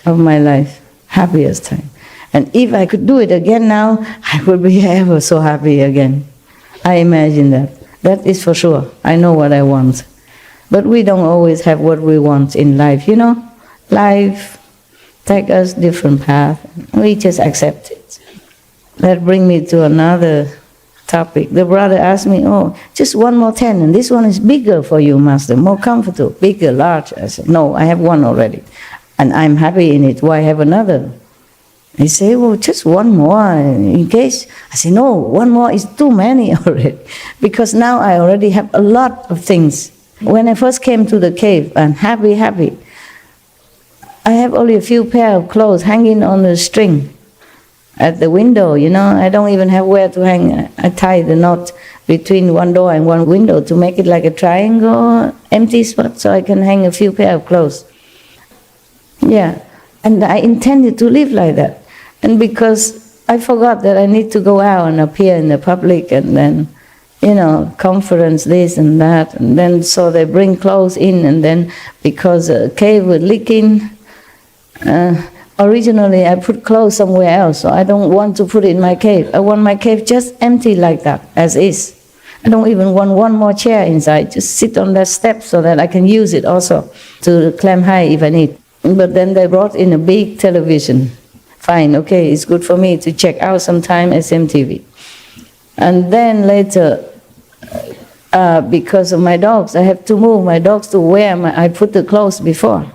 of my life. Happiest time. And if I could do it again now, I would be ever so happy again. I imagine that. That is for sure. I know what I want. But we don't always have what we want in life, Life takes us different path. We just accept it. That brings me to another topic. The brother asked me, just one more tent, and this one is bigger for you, Master, more comfortable, bigger, large. I said, no, I have one already, and I'm happy in it. Why have another? He said, just one more in case. I said, no, one more is too many already, because now I already have a lot of things. When I first came to the cave, I'm happy. I have only a few pair of clothes hanging on the string at the window, I don't even have where to hang. I tie the knot between one door and one window to make it like a triangle, empty spot, so I can hang a few pair of clothes. Yeah, and I intended to live like that. And because I forgot that I need to go out and appear in the public and then, conference this and that, and then so they bring clothes in, and then because the cave was leaking, originally I put clothes somewhere else, so I don't want to put it in my cave. I want my cave just empty like that, as is. I don't even want one more chair inside, just sit on that step so that I can use it also to climb high if I need. But then they brought in a big television. Fine, okay, it's good for me to check out sometime SMTV. And then later, because of my dogs. I have to move my dogs to where I put the clothes before.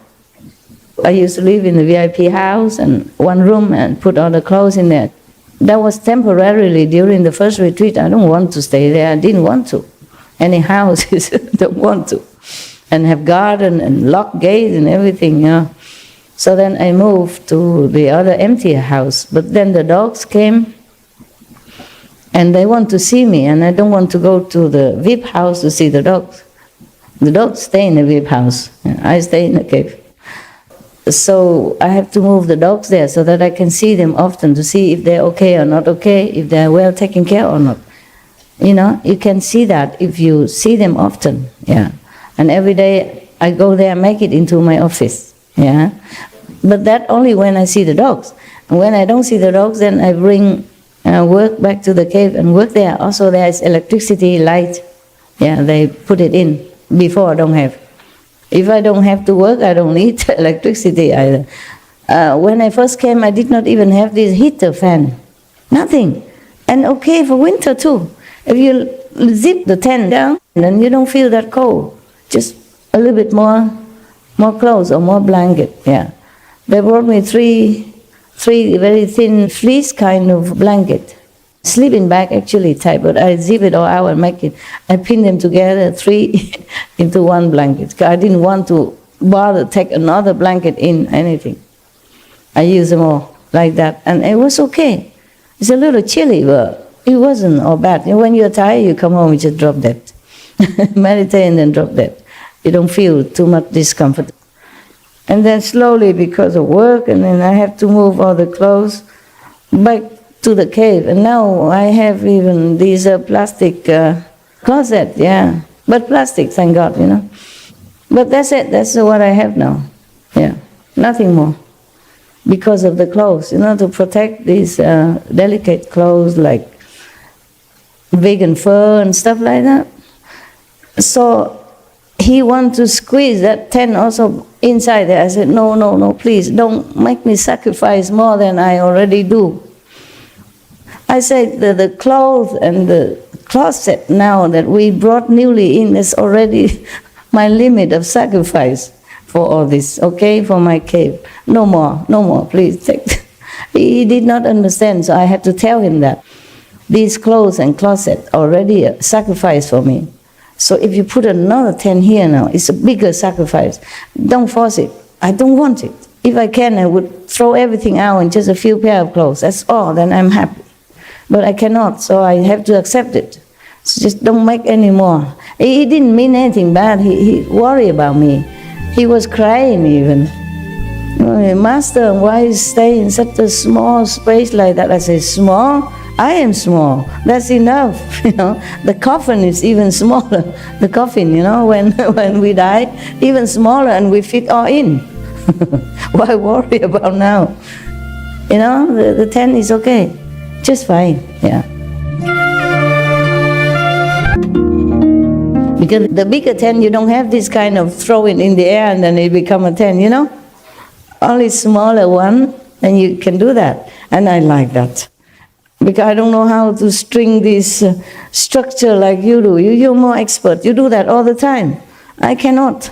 I used to live in the VIP house and one room and put all the clothes in there. That was temporarily during the first retreat. I don't want to stay there. I didn't want to. Any houses, don't want to. And have garden and lock gates and everything, you know. So then I moved to the other empty house. But then the dogs came and they want to see me, and I don't want to go to the VIP house to see the dogs. The dogs stay in the VIP house. I stay in the cave. So I have to move the dogs there so that I can see them often to see if they're okay or not okay, if they're well taken care or not. You know, you can see that if you see them often, yeah. And every day I go there and make it into my office, yeah. But that only when I see the dogs. And when I don't see the dogs, then I bring work back to the cave and work there. Also there is electricity, light, yeah, they put it in. Before I don't have. If I don't have to work, I don't need electricity either. When I first came, I did not even have this heater fan. Nothing. And okay for winter too. If you zip the tent down, then you don't feel that cold. Just a little bit more clothes or more blanket, yeah. They brought me three very thin fleece kind of blanket. Sleeping bag actually type, but I zip it all out and make it. I pin them together, 3 into one blanket. I didn't want to bother take another blanket in anything. I use them all like that, and it was okay. It's a little chilly, but it wasn't all bad. When you're tired, you come home, you just drop that. Meditate and then drop that. You don't feel too much discomfort. And then slowly, because of work, and then I have to move all the clothes back to the cave. And now I have even these plastic closet, yeah. But plastic, thank God, you know. But that's it, that's what I have now, yeah. Nothing more. Because of the clothes, you know, to protect these delicate clothes like vegan fur and stuff like that. So he wanted to squeeze that tent also inside there. I said, no, please, don't make me sacrifice more than I already do. I said the clothes and the closet now that we brought newly in is already my limit of sacrifice for all this, okay, for my cave. No more, please take. He did not understand, so I had to tell him that. These clothes and closet already a sacrifice for me. So if you put another tent here now, it's a bigger sacrifice. Don't force it. I don't want it. If I can, I would throw everything out in just a few pair of clothes. That's all, then I'm happy. But I cannot, so I have to accept it. So just don't make any more. He didn't mean anything bad. He worried about me. He was crying even. Master, why you stay in such a small space like that? I say, small? I am small. That's enough, you know. The coffin is even smaller. The coffin, you know, when we die, even smaller, and we fit all in. Why worry about now? You know, the tent is okay. Just fine, yeah. Because the bigger tent, you don't have this kind of throw it in the air and then it become a tent, you know? Only smaller one, and you can do that. And I like that. Because I don't know how to string this structure like you do. You're more expert. You do that all the time. I cannot.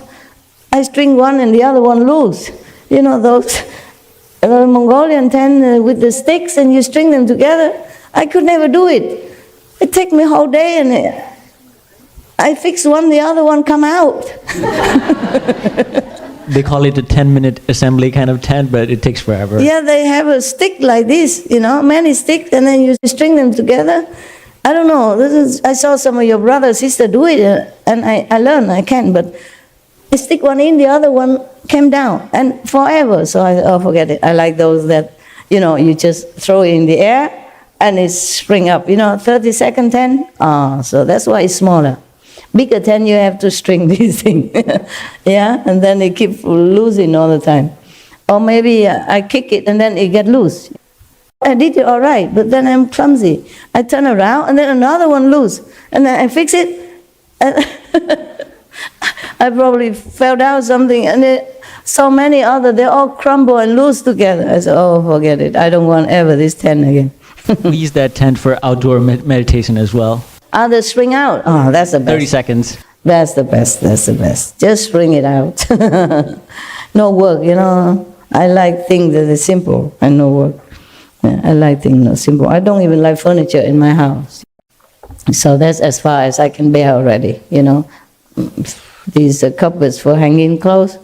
I string one and the other one loose. You know, those Mongolian tent with the sticks and you string them together. I could never do it. It takes me a whole day and I fix one, the other one come out. They call it a 10-minute assembly kind of tent, but it takes forever. Yeah, they have a stick like this, you know, many sticks, and then you string them together. I don't know. I saw some of your brother and sister do it, and I learned I can, but I stick one in, the other one came down, and forever. So I forget it. I like those that, you know, you just throw it in the air, and it spring up. You know, 30-second tent. So that's why it's smaller. Bigger tent, you have to string this thing, yeah, and then it keep losing all the time. Or maybe I kick it and then it get loose. I did it all right, but then I'm clumsy. I turn around and then another one loose, and then I fix it, and I probably fell down something, and so many other, they all crumble and loose together. I said, oh, forget it. I don't want ever this tent again. We use that tent for outdoor meditation as well. Others string out. Oh, that's the best. 30 seconds. That's the best. That's the best. Just string it out. No work, you know. I like things that are simple and no work. Yeah, I like things that are simple. I don't even like furniture in my house. So that's as far as I can bear already, you know. These cupboards for hanging clothes.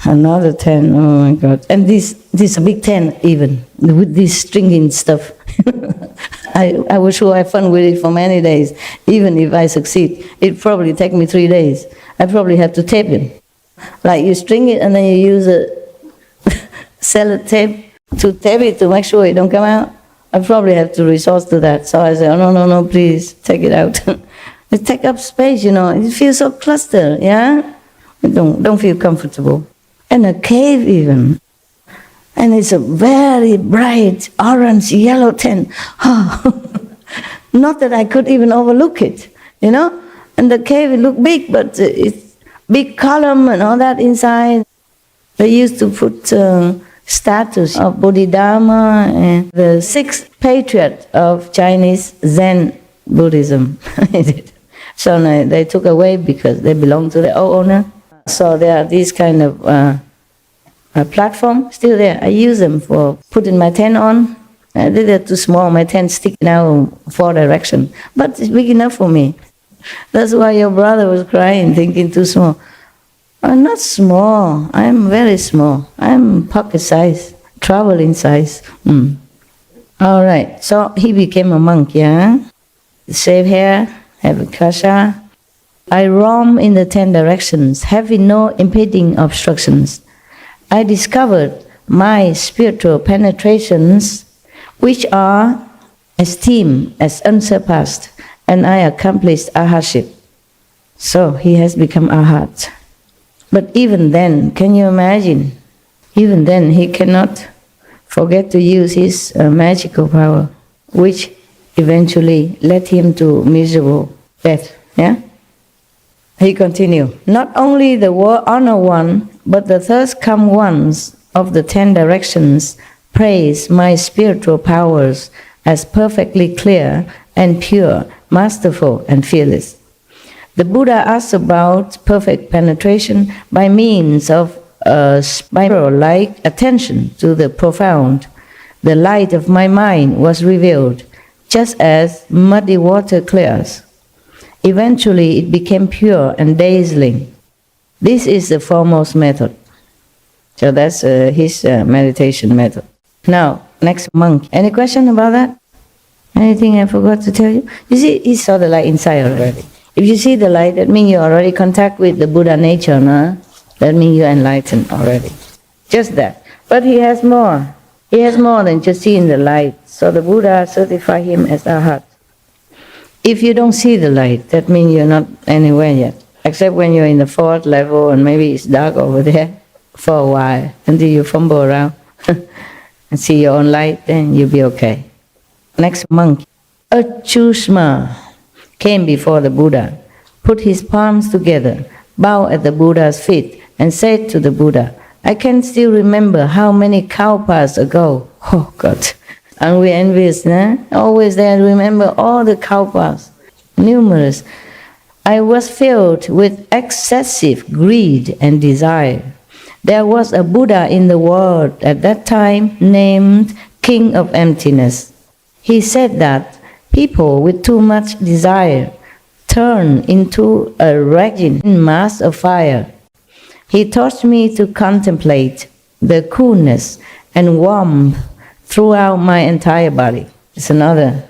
Another 10, oh my God. And this a big 10 even, with this stringing stuff. I was sure I have fun with it for many days. Even if I succeed, it probably take me 3 days. I probably have to tape it. Like you string it and then you use a sellotape to tape it to make sure it don't come out. I probably have to resort to that. So I say, oh, no, please, take it out. It take up space, you know. It feels so clustered, yeah? Don't feel comfortable. And a cave even. And it's a very bright orange yellow tint. Oh. Not that I could even overlook it, you know. And the cave, it looked big, but it's big column and all that inside. They used to put statues of Bodhidharma and the 6th patriarch of Chinese Zen Buddhism. So they took away because they belong to the old owner. So there are these kind of platform still there. I use them for putting my tent on. They're too small, my tent sticking out 4 directions. But it's big enough for me. That's why your brother was crying, thinking too small. I'm not small, I'm very small. I'm pocket size, traveling size. All right, so he became a monk, yeah? Shave hair, have a kasha. I roam in the 10 directions, having no impeding obstructions. I discovered my spiritual penetrations, which are esteemed as unsurpassed, and I accomplished arhatship. So he has become arhat. But even then, can you imagine? Even then, he cannot forget to use his magical power, which eventually led him to miserable death. Yeah? He continued, not only the honor one, but the thirst come ones of the 10 directions praise my spiritual powers as perfectly clear and pure, masterful and fearless. The Buddha asked about perfect penetration by means of a spiral-like attention to the profound. The light of my mind was revealed, just as muddy water clears. Eventually it became pure and dazzling. This is the foremost method. So that's his meditation method. Now, next monk. Any question about that? Anything I forgot to tell you? You see, he saw the light inside already. If you see the light, that means you already contact with the Buddha nature, no? That means you're enlightened already. Just that. But he has more. He has more than just seeing the light. So the Buddha certified him as arhat. If you don't see the light, that means you're not anywhere yet. Except when you're in the 4th level and maybe it's dark over there for a while until you fumble around and see your own light, then you'll be okay. Next monk. Achusma came before the Buddha, put his palms together, bowed at the Buddha's feet, and said to the Buddha, I can still remember how many kalpas ago. Oh God, aren't we envious, nah? Always there, remember all the kalpas, numerous. I was filled with excessive greed and desire. There was a Buddha in the world at that time named King of Emptiness. He said that people with too much desire turn into a raging mass of fire. He taught me to contemplate the coolness and warmth throughout my entire body. It's another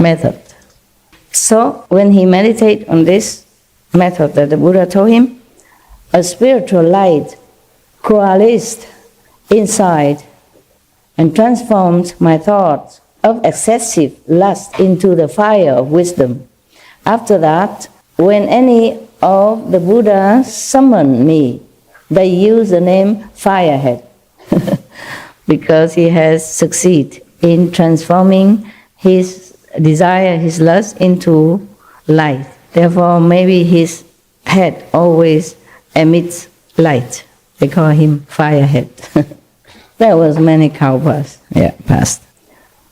method. So when he meditated on this method that the Buddha told him, a spiritual light coalesced inside and transformed my thoughts of excessive lust into the fire of wisdom. After that, when any of the Buddhas summoned me, they use the name Firehead because he has succeeded in transforming his desire, his lust into light. Therefore, maybe his head always emits light. They call him Firehead. There was many kalpas, passed.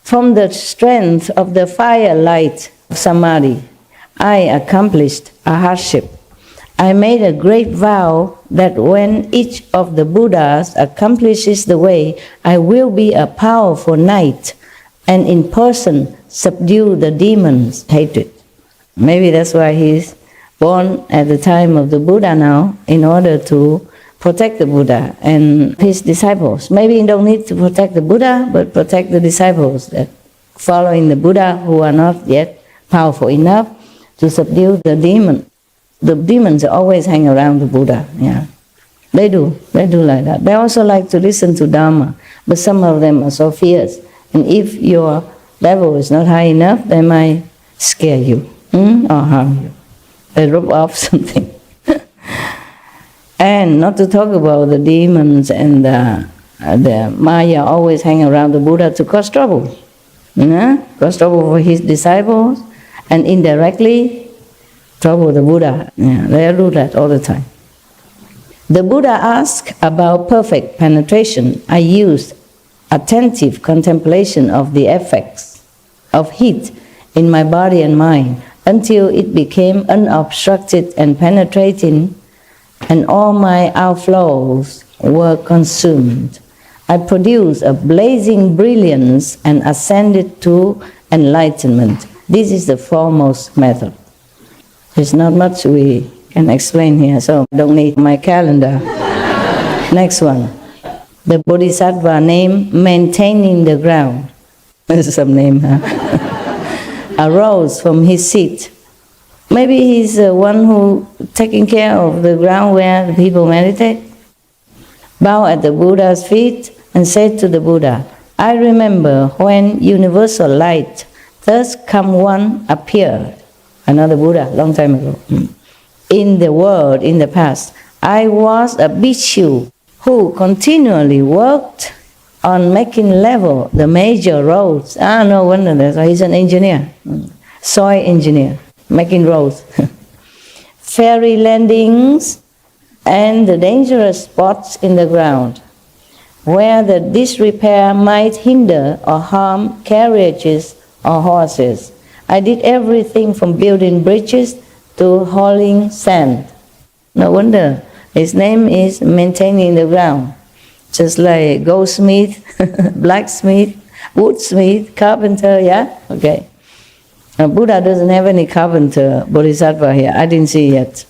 From the strength of the fire light of Samadhi, I accomplished a hardship. I made a great vow that when each of the Buddhas accomplishes the way, I will be a powerful knight and in person subdue the demons' hatred. Maybe that's why he's born at the time of the Buddha now, in order to protect the Buddha and his disciples. Maybe you don't need to protect the Buddha, but protect the disciples that following the Buddha who are not yet powerful enough to subdue the demon. The demons always hang around the Buddha. Yeah, they do like that. They also like to listen to Dharma, but some of them are so fierce. And if your level is not high enough, they might scare you or harm you. They rub off something. And not to talk about the demons and the Maya always hang around the Buddha to cause trouble. Cause trouble for his disciples and indirectly trouble the Buddha. Yeah, they do that all the time. The Buddha asked about perfect penetration. I used attentive contemplation of the effects of heat in my body and mind until it became unobstructed and penetrating, and all my outflows were consumed. I produced a blazing brilliance and ascended to enlightenment. This is the foremost method. There's not much we can explain here, so I don't need my calendar. Next one. The Bodhisattva name, maintaining the ground. This is some name, huh? Arose from his seat. Maybe he's the one who taking care of the ground where the people meditate. Bowed at the Buddha's feet and said to the Buddha, I remember when universal light, thus come one, appeared. Another Buddha, long time ago. In the world, in the past, I was a bhikkhu who continually worked on making level the major roads. No wonder that he's an engineer, soil engineer, making roads. Ferry landings and the dangerous spots in the ground where the disrepair might hinder or harm carriages or horses. I did everything from building bridges to hauling sand. No wonder his name is maintaining the ground. Just like goldsmith, blacksmith, woodsmith, carpenter, yeah? Okay. Buddha doesn't have any carpenter, bodhisattva here. I didn't see yet.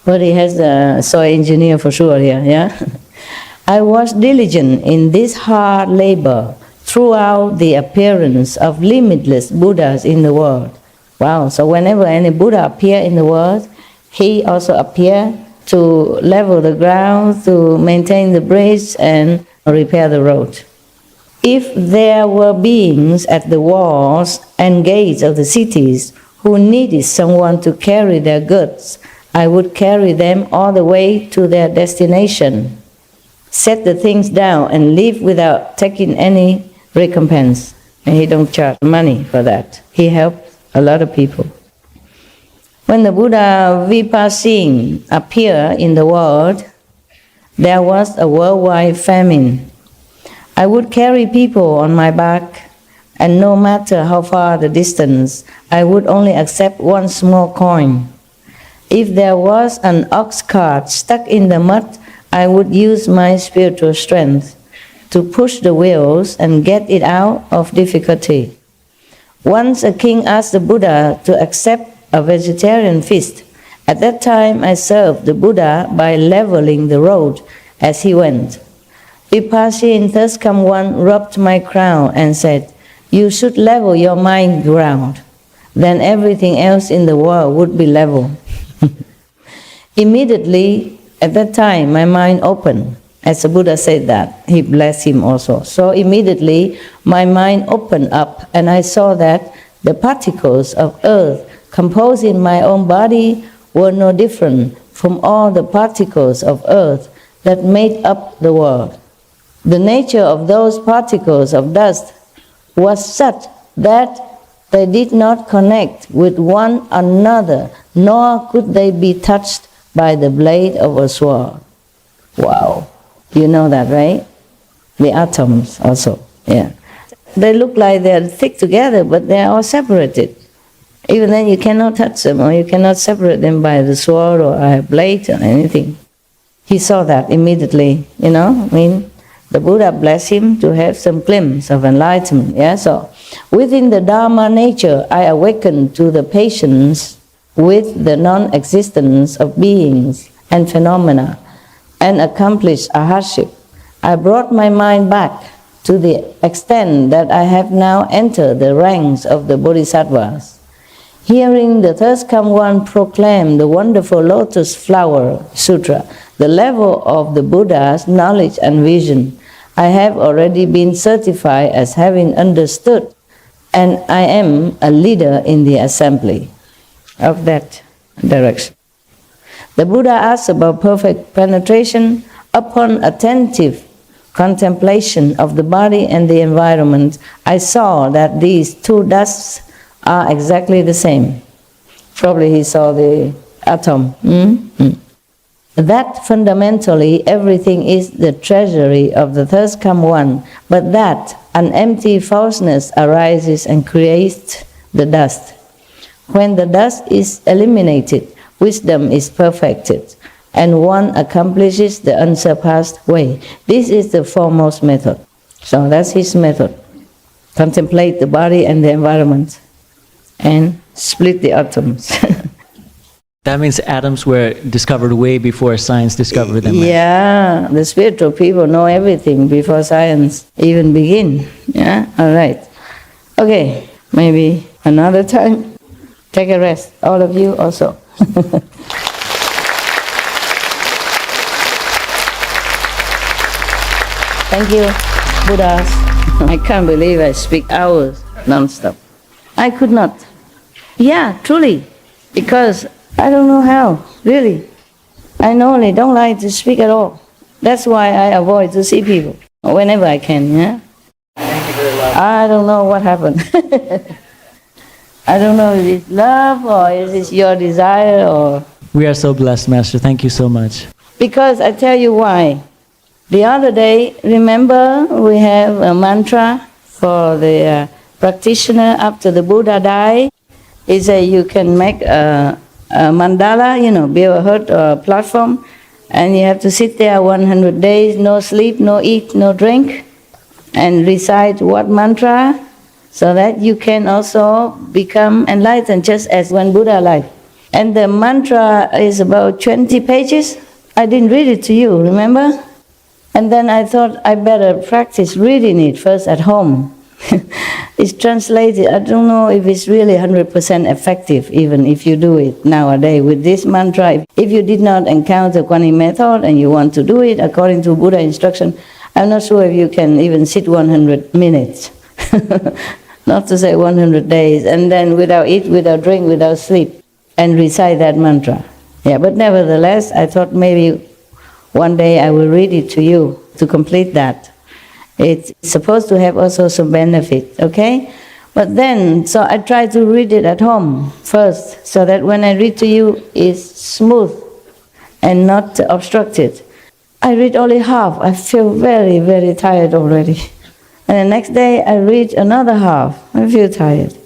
But he has a soil engineer for sure here, yeah? I was diligent in this hard labor throughout the appearance of limitless Buddhas in the world. Wow, so whenever any Buddha appear in the world, he also appear to level the ground, to maintain the bridge and repair the road. If there were beings at the walls and gates of the cities who needed someone to carry their goods, I would carry them all the way to their destination, set the things down and leave without taking any recompense. And he don't charge money for that. He helped a lot of people. When the Buddha Vipassing appeared in the world, there was a worldwide famine. I would carry people on my back, and no matter how far the distance, I would only accept one small coin. If there was an ox cart stuck in the mud, I would use my spiritual strength to push the wheels and get it out of difficulty. Once a king asked the Buddha to accept a vegetarian feast. At that time, I served the Buddha by leveling the road as he went. Vipassing thus come one rubbed my crown and said, you should level your mind ground. Then everything else in the world would be level. Immediately, at that time, my mind opened. As the Buddha said that, he blessed him also. So immediately, my mind opened up and I saw that the particles of earth composing my own body were no different from all the particles of earth that made up the world. The nature of those particles of dust was such that they did not connect with one another, nor could they be touched by the blade of a sword. Wow. You know that, right? The atoms also, yeah. They look like they're thick together, but they're all separated. Even then you cannot touch them, or you cannot separate them by the sword or a blade or anything. He saw that immediately, you know. I mean, the Buddha blessed him to have some glimpse of enlightenment. Yeah, so within the Dharma nature, I awakened to the patience with the non-existence of beings and phenomena, and accomplished a hardship. I brought my mind back to the extent that I have now entered the ranks of the Bodhisattvas. Hearing the thirst come one proclaim the wonderful lotus flower sutra, the level of the Buddha's knowledge and vision, I have already been certified as having understood, and I am a leader in the assembly of that direction. The Buddha asked about perfect penetration. Upon attentive contemplation of the body and the environment, I saw that these two dusts are exactly the same. Probably he saw the atom. That fundamentally everything is the treasury of the thirst come one, but that an empty falseness arises and creates the dust. When the dust is eliminated, wisdom is perfected, and one accomplishes the unsurpassed way. This is the foremost method. So that's his method. Contemplate the body and the environment, and split the atoms. That means atoms were discovered way before science discovered them. Yeah, the spiritual people know everything before science even begin. Yeah, all right. Okay, maybe another time. Take a rest, all of you also. Thank you, Buddhas. I can't believe I speak hours non-stop. I could not. Yeah, truly, because I don't know how, really. I normally don't like to speak at all. That's why I avoid to see people whenever I can, yeah? Thank you very much. I don't know what happened. I don't know if it's love or is it your desire or... We are so blessed, Master. Thank you so much. Because I tell you why. The other day, remember we have a mantra for the practitioner after the Buddha died. He said you can make a mandala, you know, build a hut or a platform, and you have to sit there 100 days, no sleep, no eat, no drink, and recite what mantra, so that you can also become enlightened just as when Buddha lived. And the mantra is about 20 pages. I didn't read it to you, remember? And then I thought I better practice reading it first at home. It's translated. I don't know if it's really 100% effective, even if you do it nowadays with this mantra. If you did not encounter Kuan Yin method and you want to do it according to Buddha instruction, I'm not sure if you can even sit 100 minutes, not to say 100 days, and then without eat, without drink, without sleep, and recite that mantra. Yeah, but nevertheless, I thought maybe one day I will read it to you to complete that. It's supposed to have also some benefit, okay? But then, so I try to read it at home first, so that when I read to you, it's smooth and not obstructed. I read only half. I feel very, very tired already. And the next day, I read another half. I feel tired.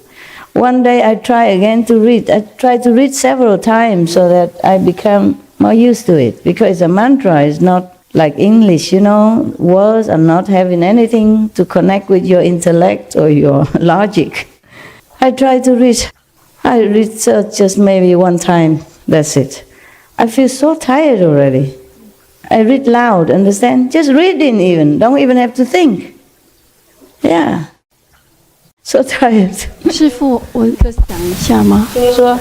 One day, I try again to read. I try to read several times so that I become more used to it, because a mantra is not like English, you know, words are not having anything to connect with your intellect or your logic. I try to read. I read just maybe one time, that's it. I feel so tired already. I read loud, understand? Just reading even, don't even have to think. Yeah. So tired. 师父，我可以讲一下吗？说。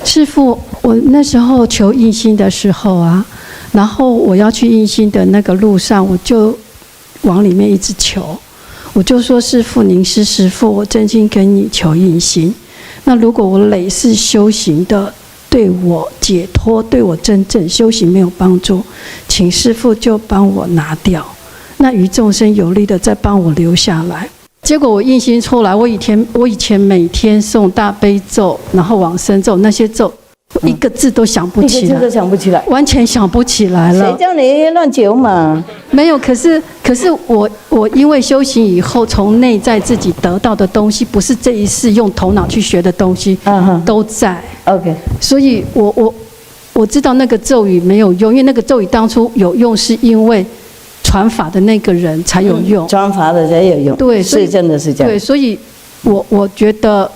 师父，我那时候求印心的时候啊，然后我要去印心的那个路上，我就往里面一直求，我就说：“师父，您是师父，我真心跟你求印心。那如果我累世修行的对我解脱、对我真正修行没有帮助，请师父就帮我拿掉。那于众生有利的，再帮我留下来。”结果我印心出来，我以前每天诵大悲咒，然后往生咒，那些咒一个字都想不起来，一个字都想不起来，完全想不起来了。谁叫你乱讲嘛？没有，可是我因为修行以后，从内在自己得到的东西，不是这一世用头脑去学的东西，都在。OK， 所以我知道那个咒语没有用，因为那个咒语当初有用，是因为传法的那个人才有用，传法的才有用。对，是真的是这样。对，所以我觉得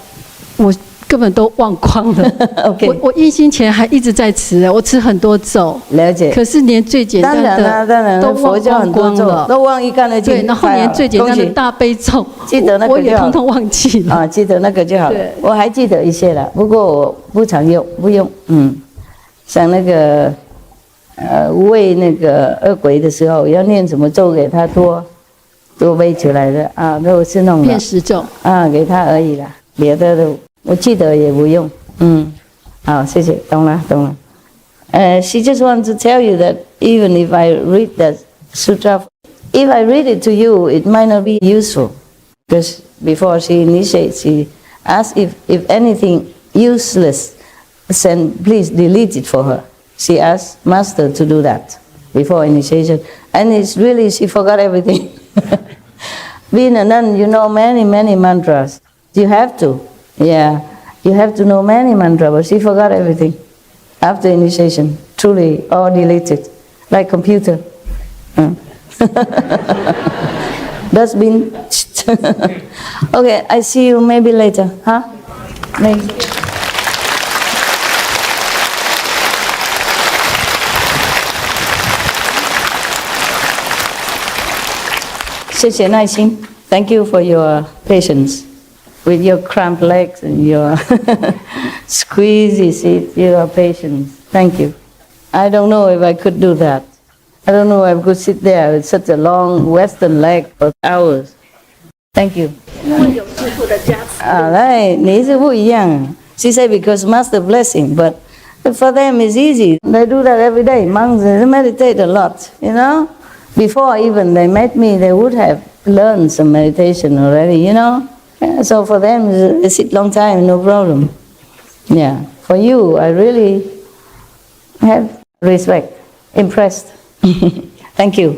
我根本都忘光了。OK， 我印心前还一直在持，我持很多咒，了解。可是连最简单的当然都佛教很多咒忘光了，都忘一干二净。对，然后连最简单的大悲咒，记得那个我也通通忘记了。啊，记得那个就好了。我还记得一些了，不过我不常用，不用。像那个喂那个恶鬼的时候，要念什么咒给他多喂出来的啊，都是弄遍识咒啊，给他而已啦，别的都我记得也不用。好，谢谢，懂了。She just wants to tell you that even if I read that sutra, if I read it to you, it might not be useful, because before she initiates, she asks if anything useless, then please delete it for her. She asked Master to do that before initiation, and it's really she forgot everything. Being a nun, you know many mantras. You have to, yeah. You have to know many mantras, but she forgot everything after initiation. Truly, all deleted, like computer. Dustbin. Okay, I see you maybe later, huh? Maybe. 谢谢耐心 Thank you for your patience with your cramped legs and your squeezy seat. Your patience. Thank you. I don't know if I could do that. I don't know if I could sit there with such a long Western leg for hours. Thank you. 来，你是不一样。She said because Master blessing, but for them it's easy. They do that every day. Monks, they meditate a lot, you know. Before even they met me, they would have learned some meditation already, you know. Yeah, so for them, they sit long time, no problem. Yeah. For you, I really have respect, impressed. Thank you.